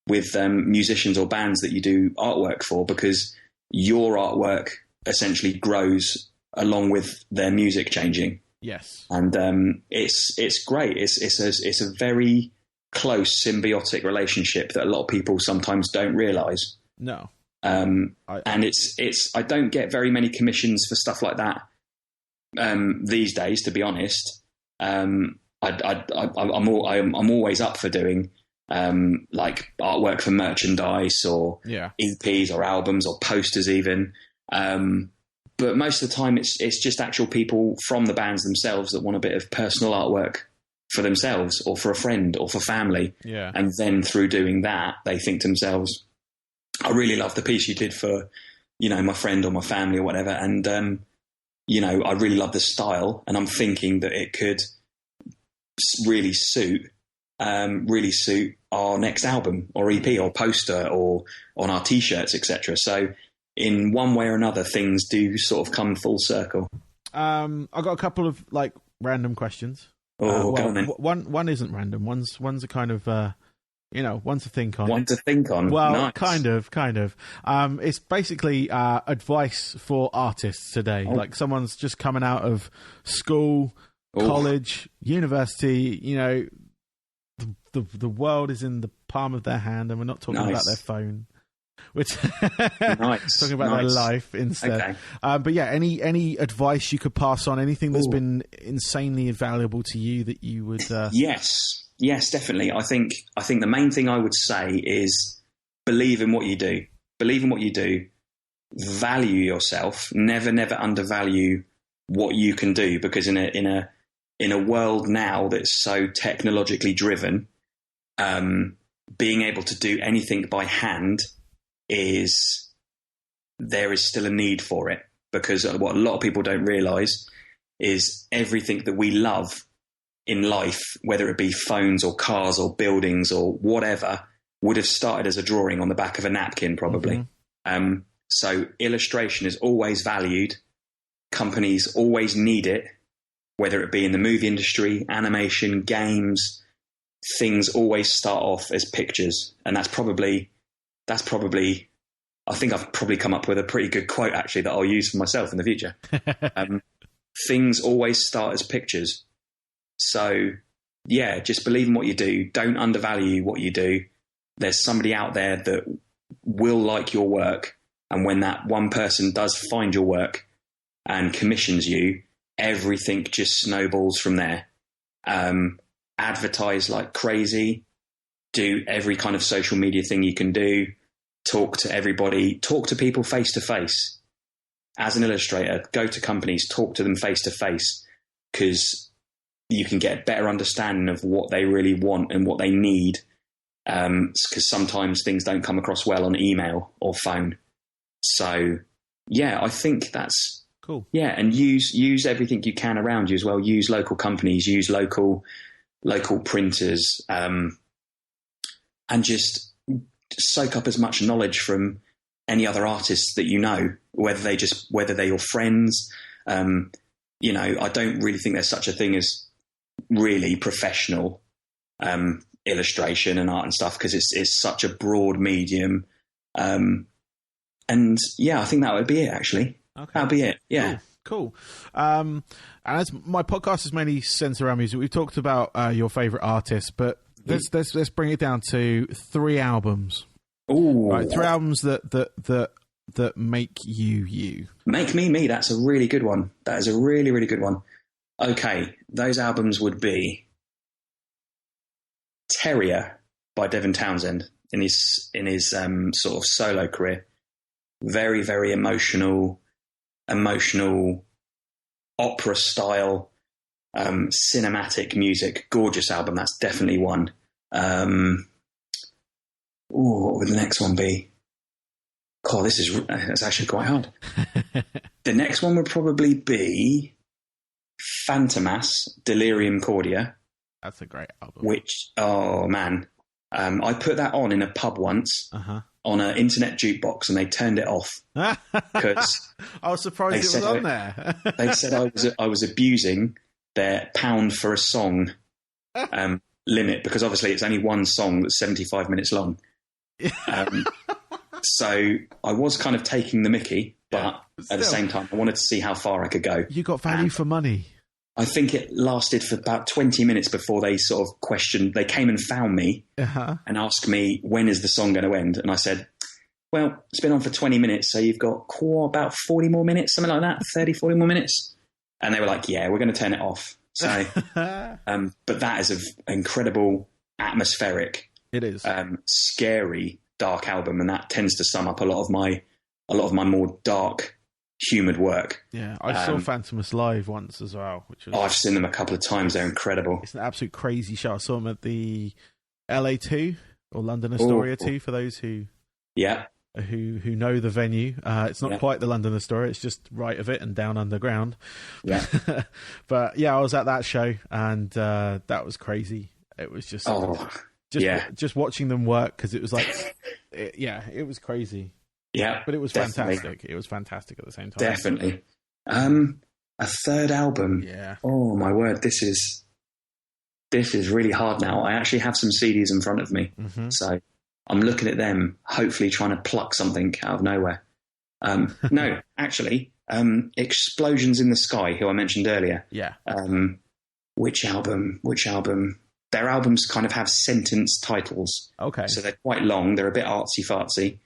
musicians or bands that you do artwork for, because your artwork essentially grows along with their music changing. Yes. And it's great. It's a very close symbiotic relationship that a lot of people sometimes don't realise. No. And I don't get very many commissions for stuff like that these days, to be honest. I'm always up for doing like artwork for merchandise or EPs or albums or posters even. But most of the time it's just actual people from the bands themselves that want a bit of personal artwork for themselves or for a friend or for family. Yeah. And then through doing that, they think to themselves, "I really love the piece you did for, my friend or my family or whatever. And, I really love the style, and I'm thinking that it could really suit our next album or EP or poster or on our t-shirts, etc." So in one way or another, things do sort of come full circle. I got a couple of like random questions. Go on then. One isn't random. One's a kind of one to think on. One to think on. Well, nice. kind of. It's basically advice for artists today. Oh. Like someone's just coming out of school, college, university. The world is in the palm of their hand, and we're not talking about their phone. We're talking about their life instead. Okay. But yeah, any advice you could pass on? Anything that's been insanely valuable to you that you would? Yes, definitely. I think the main thing I would say is believe in what you do. Believe in what you do. Value yourself. Never undervalue what you can do, because in a world now that's so technologically driven, being able to do anything by hand there is still a need for it, because what a lot of people don't realise is everything that we love in life, whether it be phones or cars or buildings or whatever, would have started as a drawing on the back of a napkin probably. Mm-hmm. So illustration is always valued. Companies always need it, whether it be in the movie industry, animation, games. Things always start off as pictures, and that's probably I think I've probably come up with a pretty good quote actually that I'll use for myself in the future. Things always start as pictures. So yeah, just believe in what you do. Don't undervalue what you do. There's somebody out there that will like your work, and when that one person does find your work and commissions you, everything just snowballs from there. Advertise like crazy. Do every kind of social media thing you can do. Talk to everybody. Talk to people face to face. As an illustrator, go to companies, talk to them face to face, because you can get a better understanding of what they really want and what they need. Because sometimes things don't come across well on email or phone. So yeah, I think that's cool. Yeah, and use everything you can around you as well. Use local companies, use local printers, and just soak up as much knowledge from any other artists that you know, whether they're your friends. I don't really think there's such a thing as really professional illustration and art and stuff, because it's such a broad medium. And yeah, I think that would be it actually. Okay. That'd be it. Yeah. Cool. And as my podcast is mainly centered around music, we've talked about your favorite artists, but let's bring it down to 3 albums. Ooh. Right, 3 albums that make you. Make me. That's a really good one. That is a really, really good one. Okay, those albums would be Terrier by Devin Townsend in his sort of solo career. Very, very emotional. emotional, opera-style, cinematic music. Gorgeous album. That's definitely one. What would the next one be? God, it's actually quite hard. The next one would probably be Fantomas, Delirium Cordia. That's a great album. Which, oh man, I put that on in a pub once on an internet jukebox, and they turned it off because I was surprised it was on there. They said I was abusing their pound for a song limit, because obviously it's only one song that's 75 minutes long. So I was kind of taking the mickey, but at the same time, I wanted to see how far I could go. You got value for money. I think it lasted for about 20 minutes before they sort of questioned. They came and found me and asked me, when is the song going to end? And I said, well, it's been on for 20 minutes, so you've got about 40 more minutes, something like that, 30, 40 more minutes. And they were like, yeah, we're going to turn it off. So, but that is an incredible, atmospheric, it is scary, dark album, and that tends to sum up a lot of my more dark, humoured work. Yeah, I saw Fantomas live once as well. I've seen them a couple of times. They're incredible. It's an absolute crazy show. I saw them at the LA2 or London Astoria 2 for those who who know the venue. It's not quite the London Astoria. It's just right of it and down underground. Yeah. But yeah, I was at that show, and that was crazy. It was just just watching them work, because it was like it was crazy. Yeah, but it was fantastic. It was fantastic at the same time. Definitely. A third album. Yeah. Oh my word, this is really hard now. I actually have some CDs in front of me, so I'm looking at them, hopefully trying to pluck something out of nowhere. No, actually, Explosions in the Sky, who I mentioned earlier. Yeah. Which album? Their albums kind of have sentence titles. Okay. So they're quite long. They're a bit artsy-fartsy.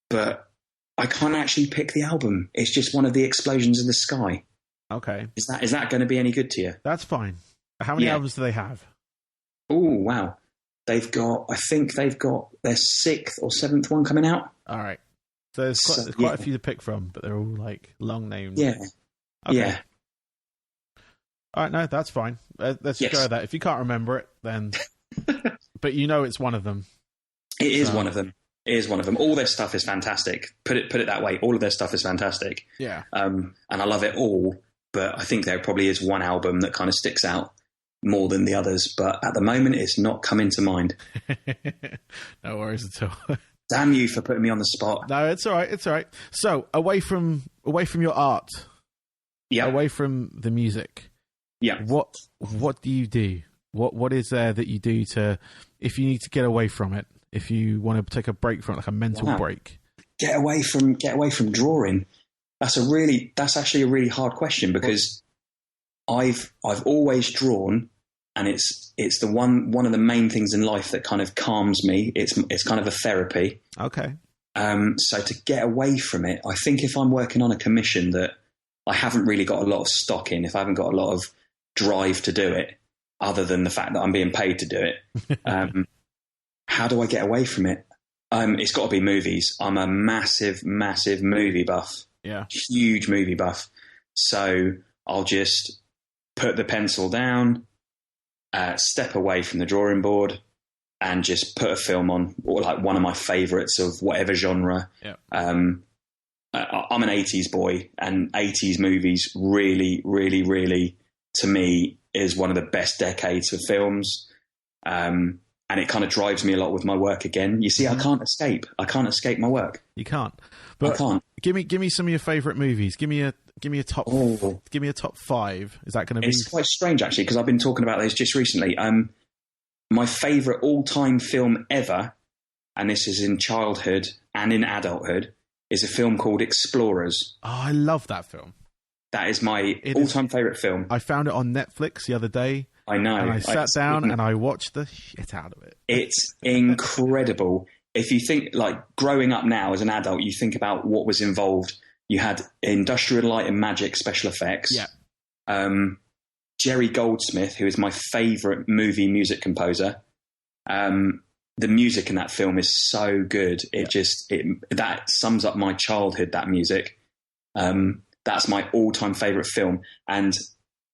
But I can't actually pick the album. It's just one of the Explosions in the Sky. Okay. Is that going to be any good to you? That's fine. How many albums do they have? Oh, wow. I think they've got their 6th or 7th one coming out. All right. So there's quite a few to pick from, but they're all like long names. Yeah. Okay. Yeah. All right, no, that's fine. Let's just go with that. If you can't remember it, then... but you know it's one of them. It is one of them. It is one of them. All their stuff is fantastic. Put it that way. All of their stuff is fantastic. Yeah. And I love it all, but I think there probably is one album that kind of sticks out more than the others. But at the moment, it's not coming to mind. No worries at all. Damn you for putting me on the spot. No, it's all right. It's all right. So away from your art, away from the music, what do you do? What is there that you do to, if you need to get away from it, if you want to take a break from it, like a mental break? Get away from drawing. That's actually a really hard question, because I've always drawn, and it's the one of the main things in life that kind of calms me. It's kind of a therapy. Okay. So to get away from it, I think if I'm working on a commission that I haven't really got a lot of stock in, if I haven't got a lot of drive to do it, other than the fact that I'm being paid to do it, how do I get away from it? It's got to be movies. I'm a massive, massive movie buff. Yeah. Huge movie buff. So I'll just put the pencil down, step away from the drawing board, and just put a film on, or like one of my favourites of whatever genre. Yeah. I'm an 80s boy, and 80s movies really, really, really, to me, is one of the best decades of films. And it kind of drives me a lot with my work again. You see, I can't escape my work. You can't. But I can't. Give me some of your favourite movies. Give me a top. Give me a top 5. Is that going to be? It's quite strange actually, because I've been talking about this just recently. My favourite all-time film ever, and this is in childhood and in adulthood, is a film called Explorers. Oh, I love that film. That is my all-time favourite film. I found it on Netflix the other day. I know. And I sat down and I watched the shit out of it. It's incredible. If you think, like, growing up now as an adult, you think about what was involved. You had Industrial Light and Magic special effects. Yeah. Jerry Goldsmith, who is my favourite movie music composer. The music in that film is so good. That sums up my childhood, that music. That's my all-time favourite film. And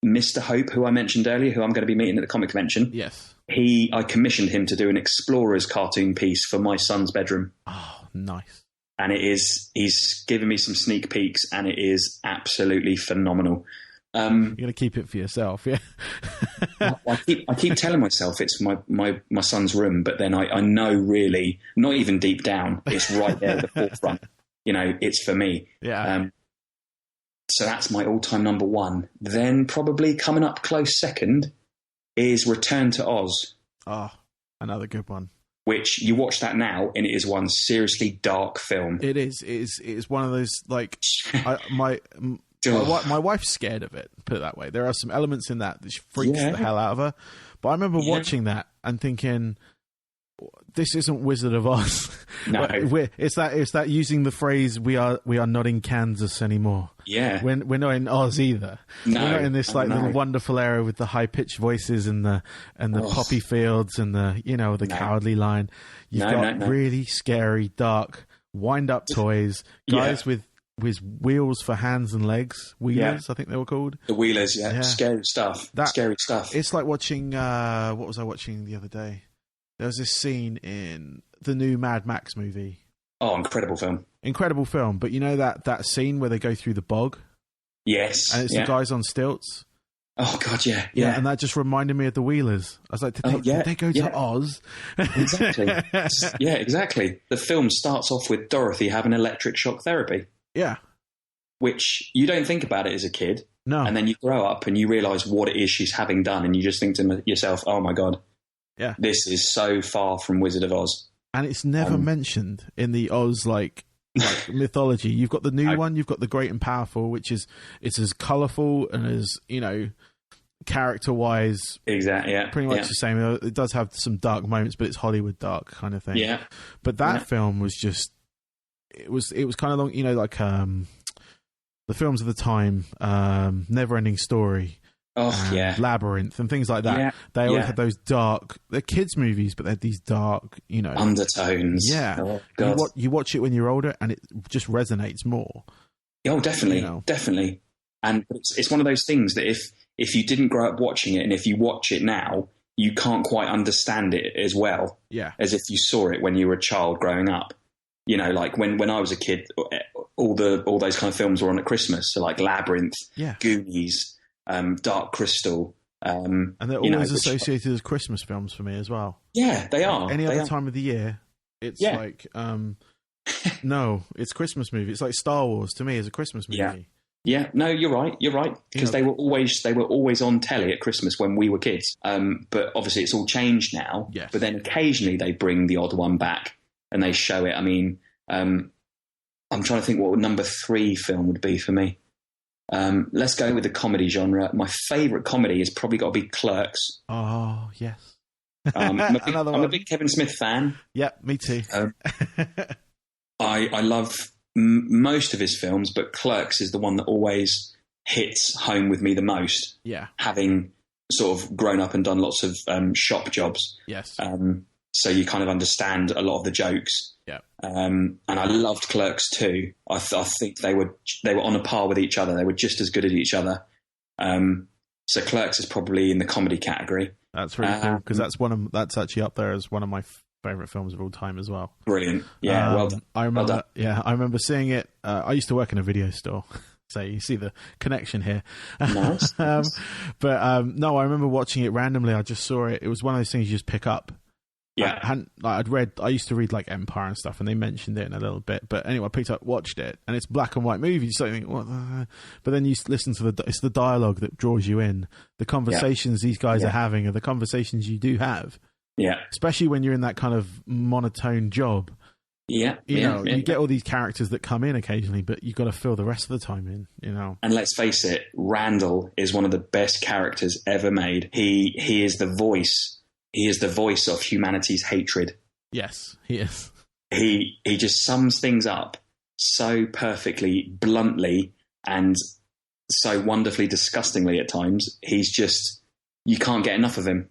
Mr. Hope, who I mentioned earlier, who I'm going to be meeting at the comic convention, Yes. I commissioned him to do an Explorers cartoon piece for my son's bedroom. Oh, nice. And he's given me some sneak peeks, and it is absolutely phenomenal. You're going to keep it for yourself, yeah? I keep telling myself it's my son's room, but then I know really, not even deep down, it's right there at the forefront. It's for me. Yeah. So that's my all-time number one. Then probably coming up close second is Return to Oz. Oh, another good one. Which you watch that now, and it is one seriously dark film. It is. It is one of those, like, my wife's scared of it, put it that way. There are some elements in that freaks the hell out of her. But I remember watching that and thinking, this isn't Wizard of Oz. No. It's that using the phrase, we are not in Kansas anymore. Yeah. We're not in Oz either. No, we're not in this little wonderful area with the high pitched voices and the poppy fields and the cowardly lion. You've got really scary, dark, wind up toys, guys with wheels for hands and legs. Wheelers, I think they were called. The Wheelers, yeah. Scary stuff. Scary stuff. It's like watching what was I watching the other day? There was this scene in the new Mad Max movie. Oh, incredible film. Incredible film. But you know that scene where they go through the bog? Yes. And it's the guys on stilts? Oh, God, yeah. And that just reminded me of the Wheelers. I was like, did they go to Oz? Exactly. Yeah, exactly. The film starts off with Dorothy having electric shock therapy. Yeah. Which you don't think about it as a kid. No. And then you grow up and you realise what it is she's having done, and you just think to yourself, oh, my God. Yeah, this is so far from Wizard of Oz, and it's never mentioned in the Oz like mythology. You've got the new one, you've got the Great and Powerful, which is it's as colourful and as character wise, exactly, pretty much the same. It does have some dark moments, but it's Hollywood dark kind of thing. Yeah, but that film was just it was kind of long, like the films of the time, Never Ending Story. Labyrinth and things like that. Yeah, they always had those dark. They're kids' movies, but they had these dark, undertones. Yeah, oh, God. You watch it when you're older, and it just resonates more. Oh, definitely, definitely. And it's one of those things that if you didn't grow up watching it, and if you watch it now, you can't quite understand it as well. Yeah, as if you saw it when you were a child growing up. Like when I was a kid, all those kind of films were on at Christmas. So like Labyrinth, Goonies. Dark Crystal, and they're always associated as Christmas films for me as well. Yeah, they are. Any other time of the year, it's like no, it's Christmas movie. It's like Star Wars to me is a Christmas movie. Yeah. No, you're right. Because they were always on telly at Christmas when we were kids. But obviously it's all changed now. Yes. But then occasionally they bring the odd one back and they show it. I mean, I'm trying to think what number 3 film would be for me. Let's go with the comedy genre. My favourite comedy has probably got to be Clerks. Oh, yes. I'm a big Kevin Smith fan. Yeah, me too. I love most of his films, but Clerks is the one that always hits home with me the most. Yeah. Having sort of grown up and done lots of shop jobs. Yes. So you kind of understand a lot of the jokes. Yeah. And I loved Clerks too. I think they were on a par with each other. They were just as good as each other. So Clerks is probably in the comedy category. That's really cool because that's actually up there as one of my favourite films of all time as well. Brilliant. Yeah. Well done. I remember. Well done. Yeah, I remember seeing it. I used to work in a video store. So you see the connection here. Nice. But no, I remember watching it randomly. I just saw it. It was one of those things you just pick up. Yeah. I used to read like Empire and stuff, and they mentioned it in a little bit. But anyway, I picked up, watched it, and it's black and white movie. So you think, what? But then you listen to it's the dialogue that draws you in. The conversations these guys are having are the conversations you do have. Yeah. Especially when you're in that kind of monotone job. Yeah. You get all these characters that come in occasionally, but you've got to fill the rest of the time in, And let's face it, Randall is one of the best characters ever made. He is the voice. He is the voice of humanity's hatred. Yes, he is. He just sums things up so perfectly, bluntly, and so wonderfully disgustingly at times. He's just, you can't get enough of him.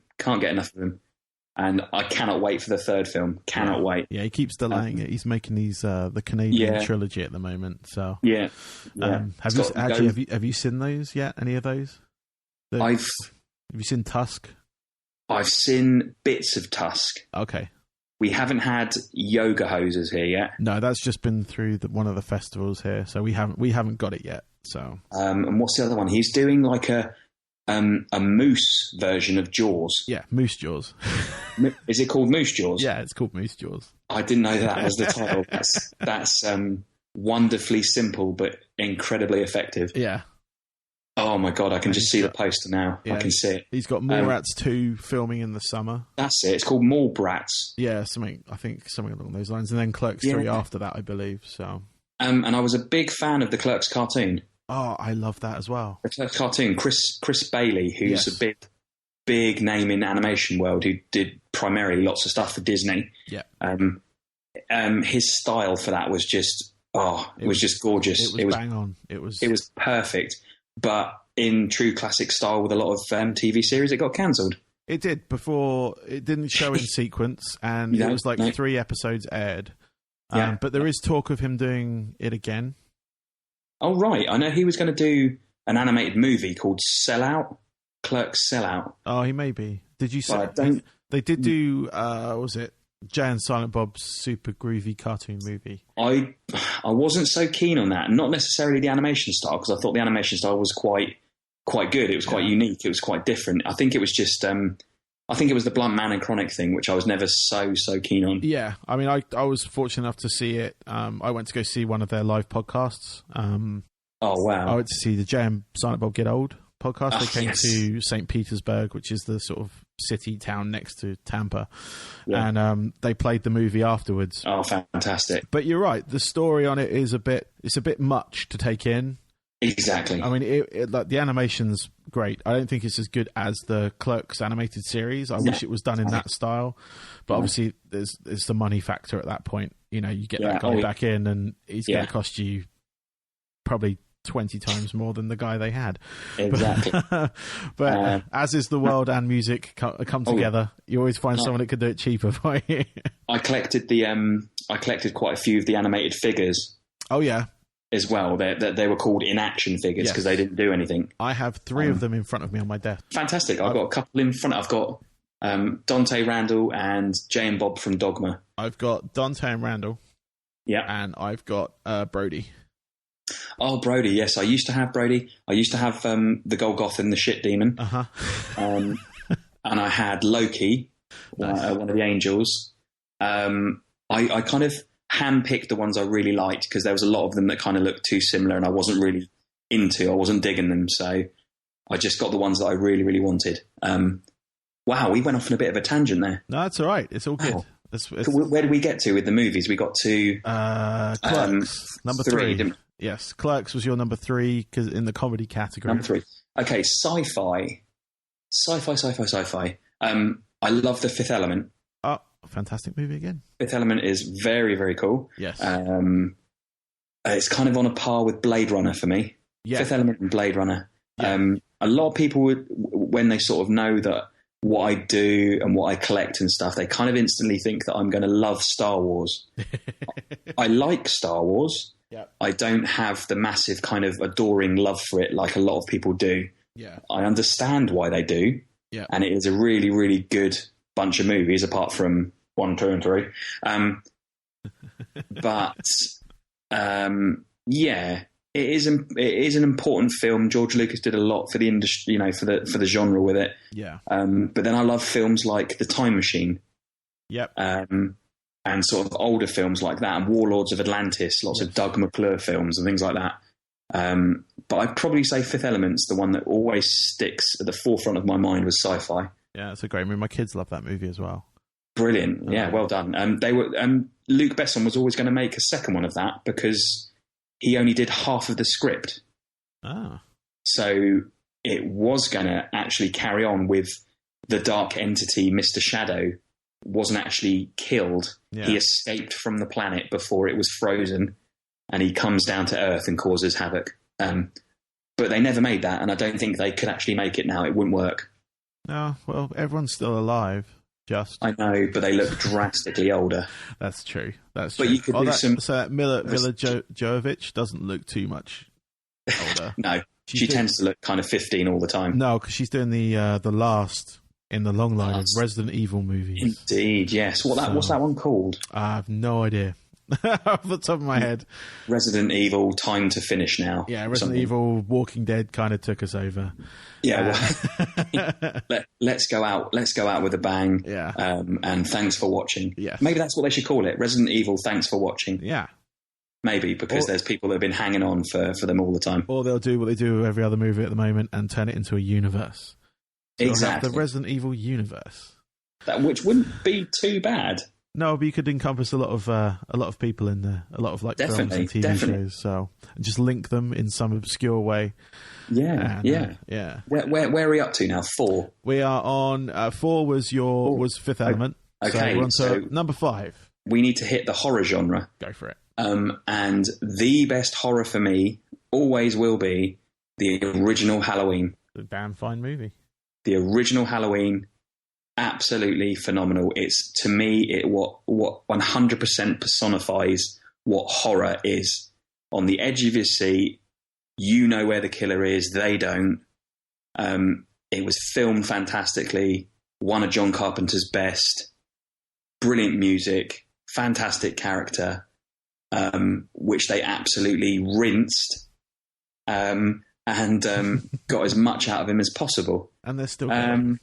and I cannot wait for the third film. Cannot wait. Yeah, he keeps delaying it. He's making these the Canadian trilogy at the moment. So have you seen those yet? Any of those? Have you seen Tusk? I've seen bits of Tusk. Okay. We haven't had Yoga Hosers here yet. No, that's just been through one of the festivals here, so we haven't got it yet. So, and what's the other one? He's doing like a moose version of Jaws. Yeah, Moose Jaws. Is it called Moose Jaws? Yeah, it's called Moose Jaws. I didn't know that was the title. That's wonderfully simple but incredibly effective. Yeah. Oh my God, I can just see the poster now. Yeah, I can see it. He's got Mallrats 2 filming in the summer. That's it. It's called Mallrats. Yeah, something along those lines. And then Clerks 3 after that, I believe. So. And I was a big fan of the Clerks cartoon. Oh, I love that as well. The Clerks cartoon, Chris Bailey, who's a big name in the animation world, who did primarily lots of stuff for Disney. Yeah. His style for that was just was just gorgeous. It was bang on. It was perfect. But in true classic style with a lot of TV series, it got cancelled. It did before. It didn't show in sequence, and it was like 3 episodes aired. But there is talk of him doing it again. Oh, right. I know he was going to do an animated movie called Sellout, Clerks Sellout. Oh, he may be. Did you say they did do, was it Jay and Silent Bob's super groovy cartoon movie? I wasn't so keen on that. Not necessarily the animation style, because I thought the animation style was quite good. It was quite unique. It was quite different. I think it was just... I think it was the Blunt Man and Chronic thing, which I was never so keen on. Yeah, I mean, I was fortunate enough to see it. I went to go see one of their live podcasts. Oh, wow. I went to see the Jay and Silent Bob Get Old podcast. They came to St. Petersburg, which is the sort of city town next to Tampa. Yeah. And they played the movie afterwards. Oh, fantastic. But you're right. The story on it is a bit much to take in. Exactly. I mean, like the animation's great. I don't think it's as good as the Clerks animated series. I wish it was done in that style, but obviously there's the money factor at that point. You know, you get that guy back in, and he's going to cost you probably 20 times more than the guy they had. Exactly. but as is the world and music come together, you always find someone that could do it cheaper for you. I collected quite a few of the animated figures. Oh yeah. As well, they were called in-action figures because they didn't do anything. I have 3 of them in front of me on my desk. Fantastic. I've got a couple in front. I've got Dante Randall and Jay and Bob from Dogma. I've got Dante and Randall. Yeah. And I've got Brody. Oh, Brody, yes. I used to have Brody. I used to have the Golgoth and the Shit Demon. Uh-huh. And I had Loki, one of the angels. I kind of handpicked the ones I really liked because there was a lot of them that kind of looked too similar and I wasn't really I wasn't digging them. So I just got the ones that I really, really wanted. Wow, we went off on a bit of a tangent there. No, that's all right. It's all good. Where did we get to with the movies? We got to... Clerks, number 3. Yes, Clerks was your number 3 because in the comedy category. Number 3. Okay, sci-fi. I love The Fifth Element. Oh, fantastic movie again. Fifth Element is very, very cool. Yes. It's kind of on a par with Blade Runner for me. Yeah. Fifth Element and Blade Runner. Yeah. A lot of people would, when they sort of know that what I do and what I collect and stuff, they kind of instantly think that I'm going to love Star Wars. I like Star Wars. Yeah. I don't have the massive kind of adoring love for it like a lot of people do. Yeah. I understand why they do. Yeah. And it is a really, really good bunch of movies apart from 1, 2 and 3. It is an important film. George Lucas did a lot for the industry, for the genre with it. Yeah. But then I love films like The Time Machine. Yep. And sort of older films like that, and Warlords of Atlantis, lots of Doug McClure films and things like that. But I'd probably say Fifth Element's the one that always sticks at the forefront of my mind with sci-fi. Yeah, it's a great movie. My kids love that movie as well. Brilliant. Yeah, well done. Luc Besson was always going to make a second one of that because he only did half of the script. Ah. So it was going to actually carry on with the dark entity, Mr. Shadow, wasn't actually killed. Yeah. He escaped from the planet before it was frozen, and he comes down to Earth and causes havoc. But they never made that, and I don't think they could actually make it now. It wouldn't work. No, well, everyone's still alive. Just. I know, but they look drastically older. That's true. That's but true. You could do some. So that Mila Jovovich doesn't look too much older. No, she tends to look kind of 15 all the time. No, because she's doing the last in the long line of Resident Evil movies. Indeed, yes. What's that one called? I have no idea. Off the top of my head. Resident Evil, Time to Finish Now. Yeah, Resident Evil, Walking Dead kind of took us over. Yeah, let's go out with a bang. Yeah. And thanks for watching. Yeah. Maybe that's what they should call it. Resident Evil, thanks for watching. Yeah. Maybe, because there's people that have been hanging on for them all the time. Or they'll do what they do with every other movie at the moment and turn it into a universe. So exactly. The Resident Evil universe. Which wouldn't be too bad. No, but you could encompass a lot of people in there, a lot of like films and TV shows. So and just link them in some obscure way. Yeah, yeah. Where are we up to now? 4. We are on 4. Was Fifth Element. Okay, so we're on to number 5. We need to hit the horror genre. Go for it. And the best horror for me always will be the original Halloween. The damn fine movie. The original Halloween. Absolutely phenomenal. It's, to me, what 100% personifies what horror is. On the edge of your seat, you know where the killer is, they don't. It was filmed fantastically, one of John Carpenter's best, brilliant music, fantastic character, which they absolutely rinsed, and got as much out of him as possible. And they're still going.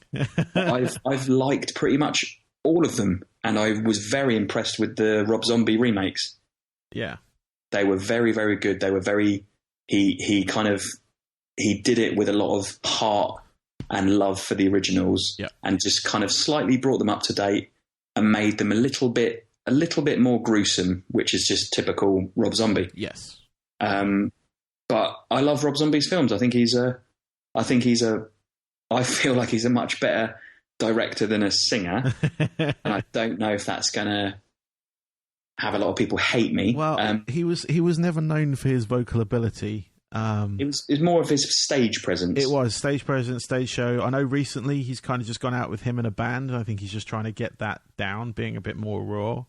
I've liked pretty much all of them, and I was very impressed with the Rob Zombie remakes. Yeah, they were very, very good. They were very. He did it with a lot of heart and love for the originals, and just kind of slightly brought them up to date and made them a little bit more gruesome, which is just typical Rob Zombie. Yes. But I love Rob Zombie's films. I feel like he's a much better director than a singer. And I don't know if that's going to have a lot of people hate me. Well, he was never known for his vocal ability. It was more of his stage presence. It was stage presence, stage show. I know recently he's kind of just gone out with him in a band. And I think he's just trying to get that down, being a bit more raw.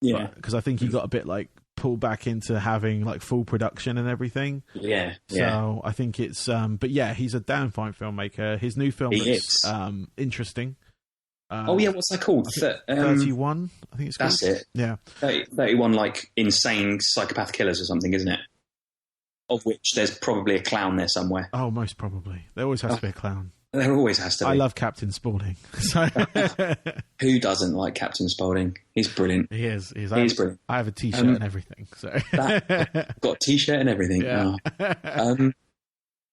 Yeah. Because I think he got a bit like pulled back into having like full production and everything. Yeah. So I think it's but yeah, he's a damn fine filmmaker. His new film looks interesting. What's that called? 31, I think it's called. That's it. Yeah. 31 like insane psychopath killers or something, isn't it? Of which there's probably a clown there somewhere. Oh, most probably. There always has to be a clown. There always has to be. I love Captain Spaulding. So who doesn't like Captain Spaulding? He's brilliant. He is. Brilliant. I have a T-shirt and everything. So I've got a T-shirt and everything. Yeah.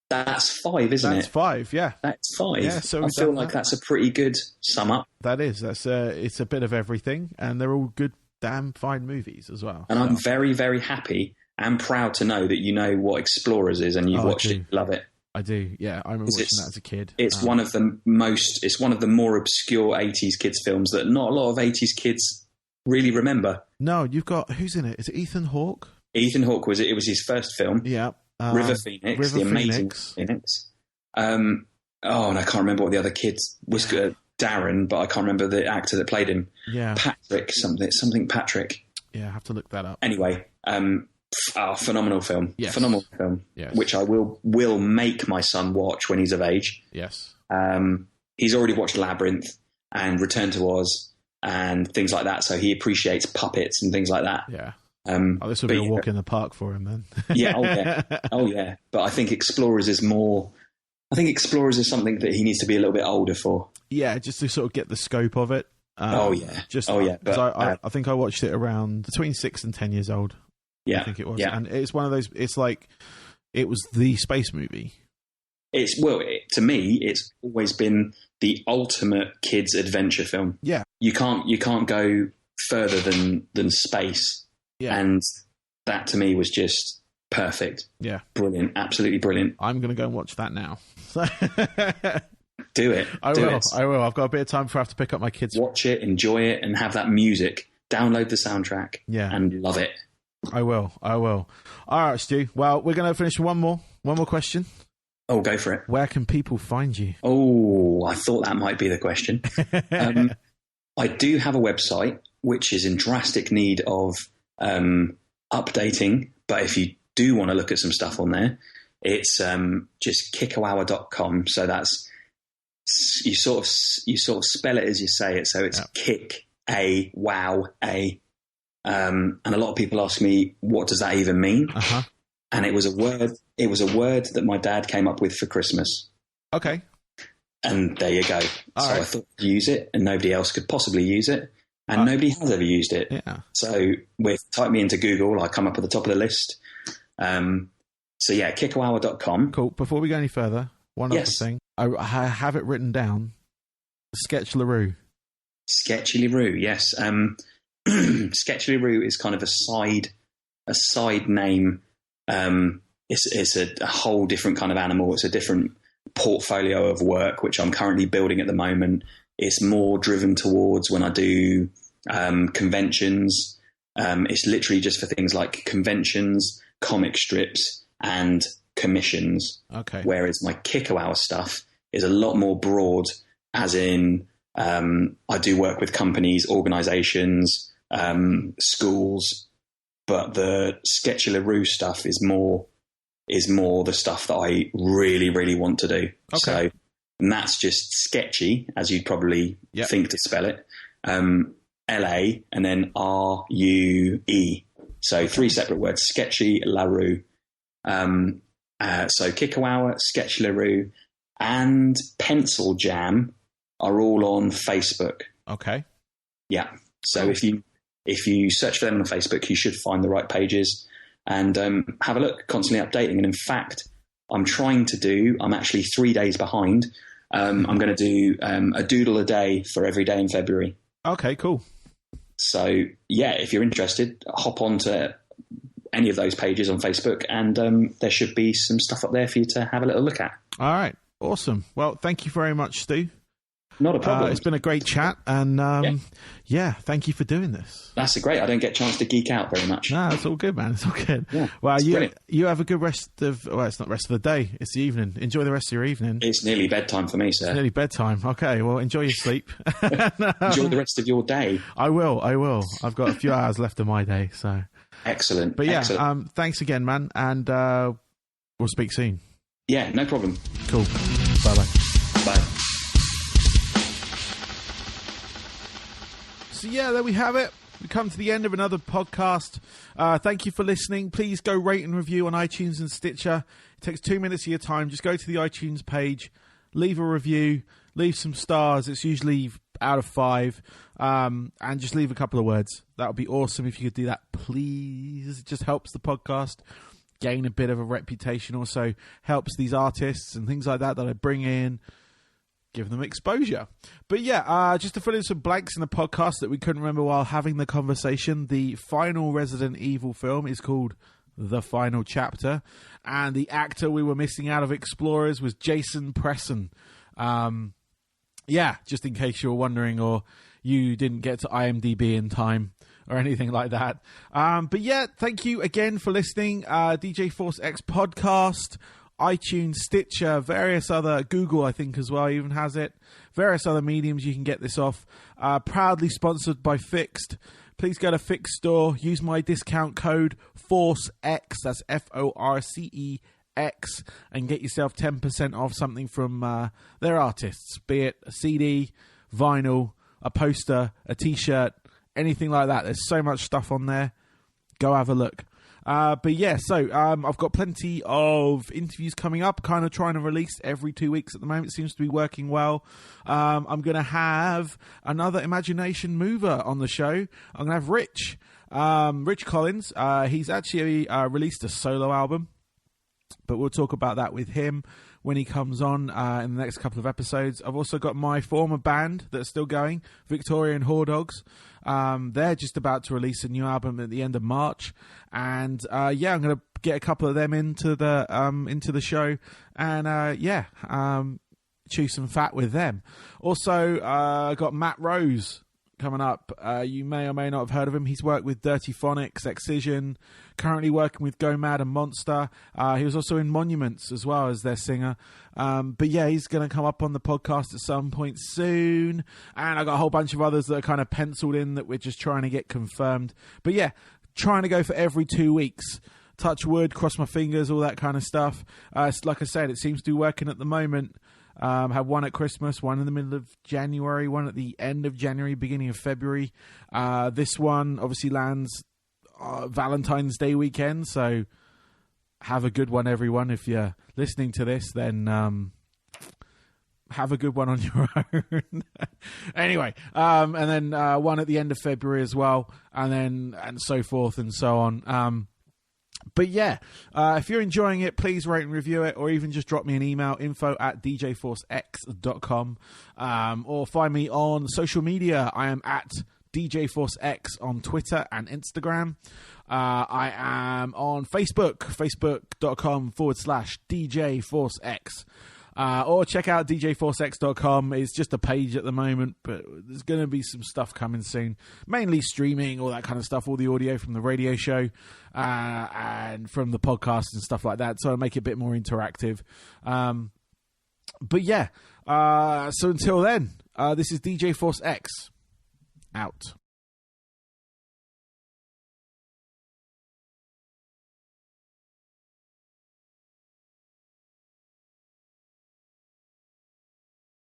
That's 5, isn't it? That's 5, yeah. That's 5. Yeah, so I feel like that's a pretty good sum up. That is. It's a bit of everything, and they're all good, damn fine movies as well. And I'm very, very happy and proud to know that you know what Explorers is and you've watched it, love it. I do, yeah. I remember watching that as a kid. It's one of the more obscure 80s kids films that not a lot of 80s kids really remember. No, you've got, who's in it? Is it Ethan Hawke? Ethan Hawke was it. It was his first film. Yeah. River Phoenix, the amazing Phoenix. And I can't remember what the other kid was. Darren, but I can't remember the actor that played him. Yeah. Patrick, something Patrick. Yeah, I have to look that up. Anyway, phenomenal film. Yes. Phenomenal film. Yes. Which I will make my son watch when he's of age. Yes. He's already watched Labyrinth and Return to Oz and things like that, so he appreciates puppets and things like that. Yeah. This will be a walk in the park for him then. Yeah, oh yeah. But I think Explorers is more. I think Explorers is something that he needs to be a little bit older for. Yeah, just to sort of get the scope of it. But I think I watched it around between 6 and 10 years old. Yeah, I think it was. Yeah. And it's one of those. It's like it was the space movie. To me, it's always been the ultimate kids adventure film. Yeah, you can't go further than space. Yeah, and that to me was just perfect. Yeah, brilliant, absolutely brilliant. I'm going to go and watch that now. Do it. I will. I've got a bit of time before I have to pick up my kids. Watch it, enjoy it, and have that music. Download the soundtrack. Yeah, and love it. I will. All right, Stu. Well, we're going to finish with one more question. Oh, go for it. Where can people find you? Oh, I thought that might be the question. I do have a website which is in drastic need of updating, but if you do want to look at some stuff on there, it's just kickawowa.com. So that's you sort of spell it as you say it. So it's kick a wow a, and a lot of people ask me, what does that even mean? Uh-huh. And it was a word. It was a word that my dad came up with for Christmas. Okay. And there you go. All so right. I thought I'd use it, and nobody else could possibly use it, and nobody has ever used it. Yeah. So type me into Google, I come up at the top of the list. So yeah, kickawowa.com. Cool. Before we go any further, one other thing. I have it written down. Sketch LaRue. Sketchy LaRue, yes. Sketchy LaRue is kind of a side name. It's a whole different kind of animal. It's a different portfolio of work, which I'm currently building at the moment. It's more driven towards when I do conventions. It's literally just for things like conventions, comic strips, and commissions. Okay. Whereas my Kickawowa stuff is a lot more broad, as in I do work with companies, organisations, schools, but the Sketchy LaRue stuff is more the stuff that I really, really want to do. Okay. So, and that's just sketchy, as you'd probably think to spell it. LA and then RUE. So 3 separate words, Sketchy LaRue. So Kickawowa, Sketchy LaRue, and Pencil Jam are all on Facebook. Okay. Yeah. So if you search for them on Facebook, you should find the right pages and have a look. Constantly updating. And in fact, I'm actually 3 days behind. I'm going to do a doodle a day for every day in February. Okay, cool. So yeah, if you're interested, hop onto any of those pages on Facebook, and there should be some stuff up there for you to have a little look at. All right. Awesome. Well, thank you very much, Stu. Not a problem. It's been a great chat, and thank you for doing this. That's great. I don't get a chance to geek out very much. No, it's all good, man. It's all good. Yeah, well, you have a good rest of. Well, it's not rest of the day. It's the evening. Enjoy the rest of your evening. It's nearly bedtime for me, sir. It's nearly bedtime. Okay. Well, enjoy your sleep. Enjoy the rest of your day. I will. I've got a few hours left of my day, so excellent. But yeah, excellent. Thanks again, man, and we'll speak soon. Yeah, no problem. Cool. Bye. Bye. So yeah, there we have it. We come to the end of another podcast. Thank you for listening. Please go rate and review on iTunes and Stitcher. It takes 2 minutes of your time. Just go to the iTunes page, leave a review, leave some stars. It's usually out of 5, and just leave a couple of words. That would be awesome if you could do that, please. It just helps the podcast gain a bit of a reputation. Also helps these artists and things like that I bring in, give them exposure. But yeah, just to fill in some blanks in the podcast that we couldn't remember while having the conversation, the final Resident Evil film is called The Final Chapter, and the actor we were missing out of Explorers was Jason Presson. Just in case you were wondering, or you didn't get to IMDb in time or anything like that. But yeah, thank you again for listening. DJ Force X podcast, iTunes, Stitcher, various other, Google I think as well even has it, various other mediums you can get this off. Proudly sponsored by Fixed. Please go to Fixed Store, use my discount code FORCEX, that's FORCEX, and get yourself 10% off something from their artists, be it a CD, vinyl, a poster, a t-shirt, anything like that. There's so much stuff on there. Go have a look. But yeah, so I've got plenty of interviews coming up, kind of trying to release every 2 weeks at the moment. It seems to be working well. I'm going to have another Imagination mover on the show. I'm going to have Rich Collins. He's actually released a solo album, but we'll talk about that with him when he comes on in the next couple of episodes. I've also got my former band that's still going, Victorian Whore Dogs. They're just about to release a new album at the end of March, and I'm going to get a couple of them into the show, and chew some fat with them. Also, I got Matt Rose coming up. You may or may not have heard of him. He's worked with Dirty Phonics, Excision, currently working with Go Mad and Monster. He was also in Monuments as well as their singer. But yeah, he's going to come up on the podcast at some point soon. And I got a whole bunch of others that are kind of penciled in that we're just trying to get confirmed. But yeah, trying to go for every 2 weeks. Touch wood, cross my fingers, all that kind of stuff. Like I said, it seems to be working at the moment. Have one at Christmas, one in the middle of January, one at the end of January, beginning of February. This one obviously lands Valentine's Day weekend, so have a good one, everyone. If you're listening to this, then have a good one on your own. Anyway, and then one at the end of February as well, and so forth and so on. But yeah, if you're enjoying it, please rate and review it, or even just drop me an email, info@djforcex.com, or find me on social media. I am at DJForceX on Twitter and Instagram. I am on Facebook, facebook.com/DJForceX. Or check out djforcex.com. It's just a page at the moment, but there's going to be some stuff coming soon. Mainly streaming, all that kind of stuff, all the audio from the radio show and from the podcast and stuff like that. So I make it a bit more interactive. But yeah, so until then, this is DJ Force X out.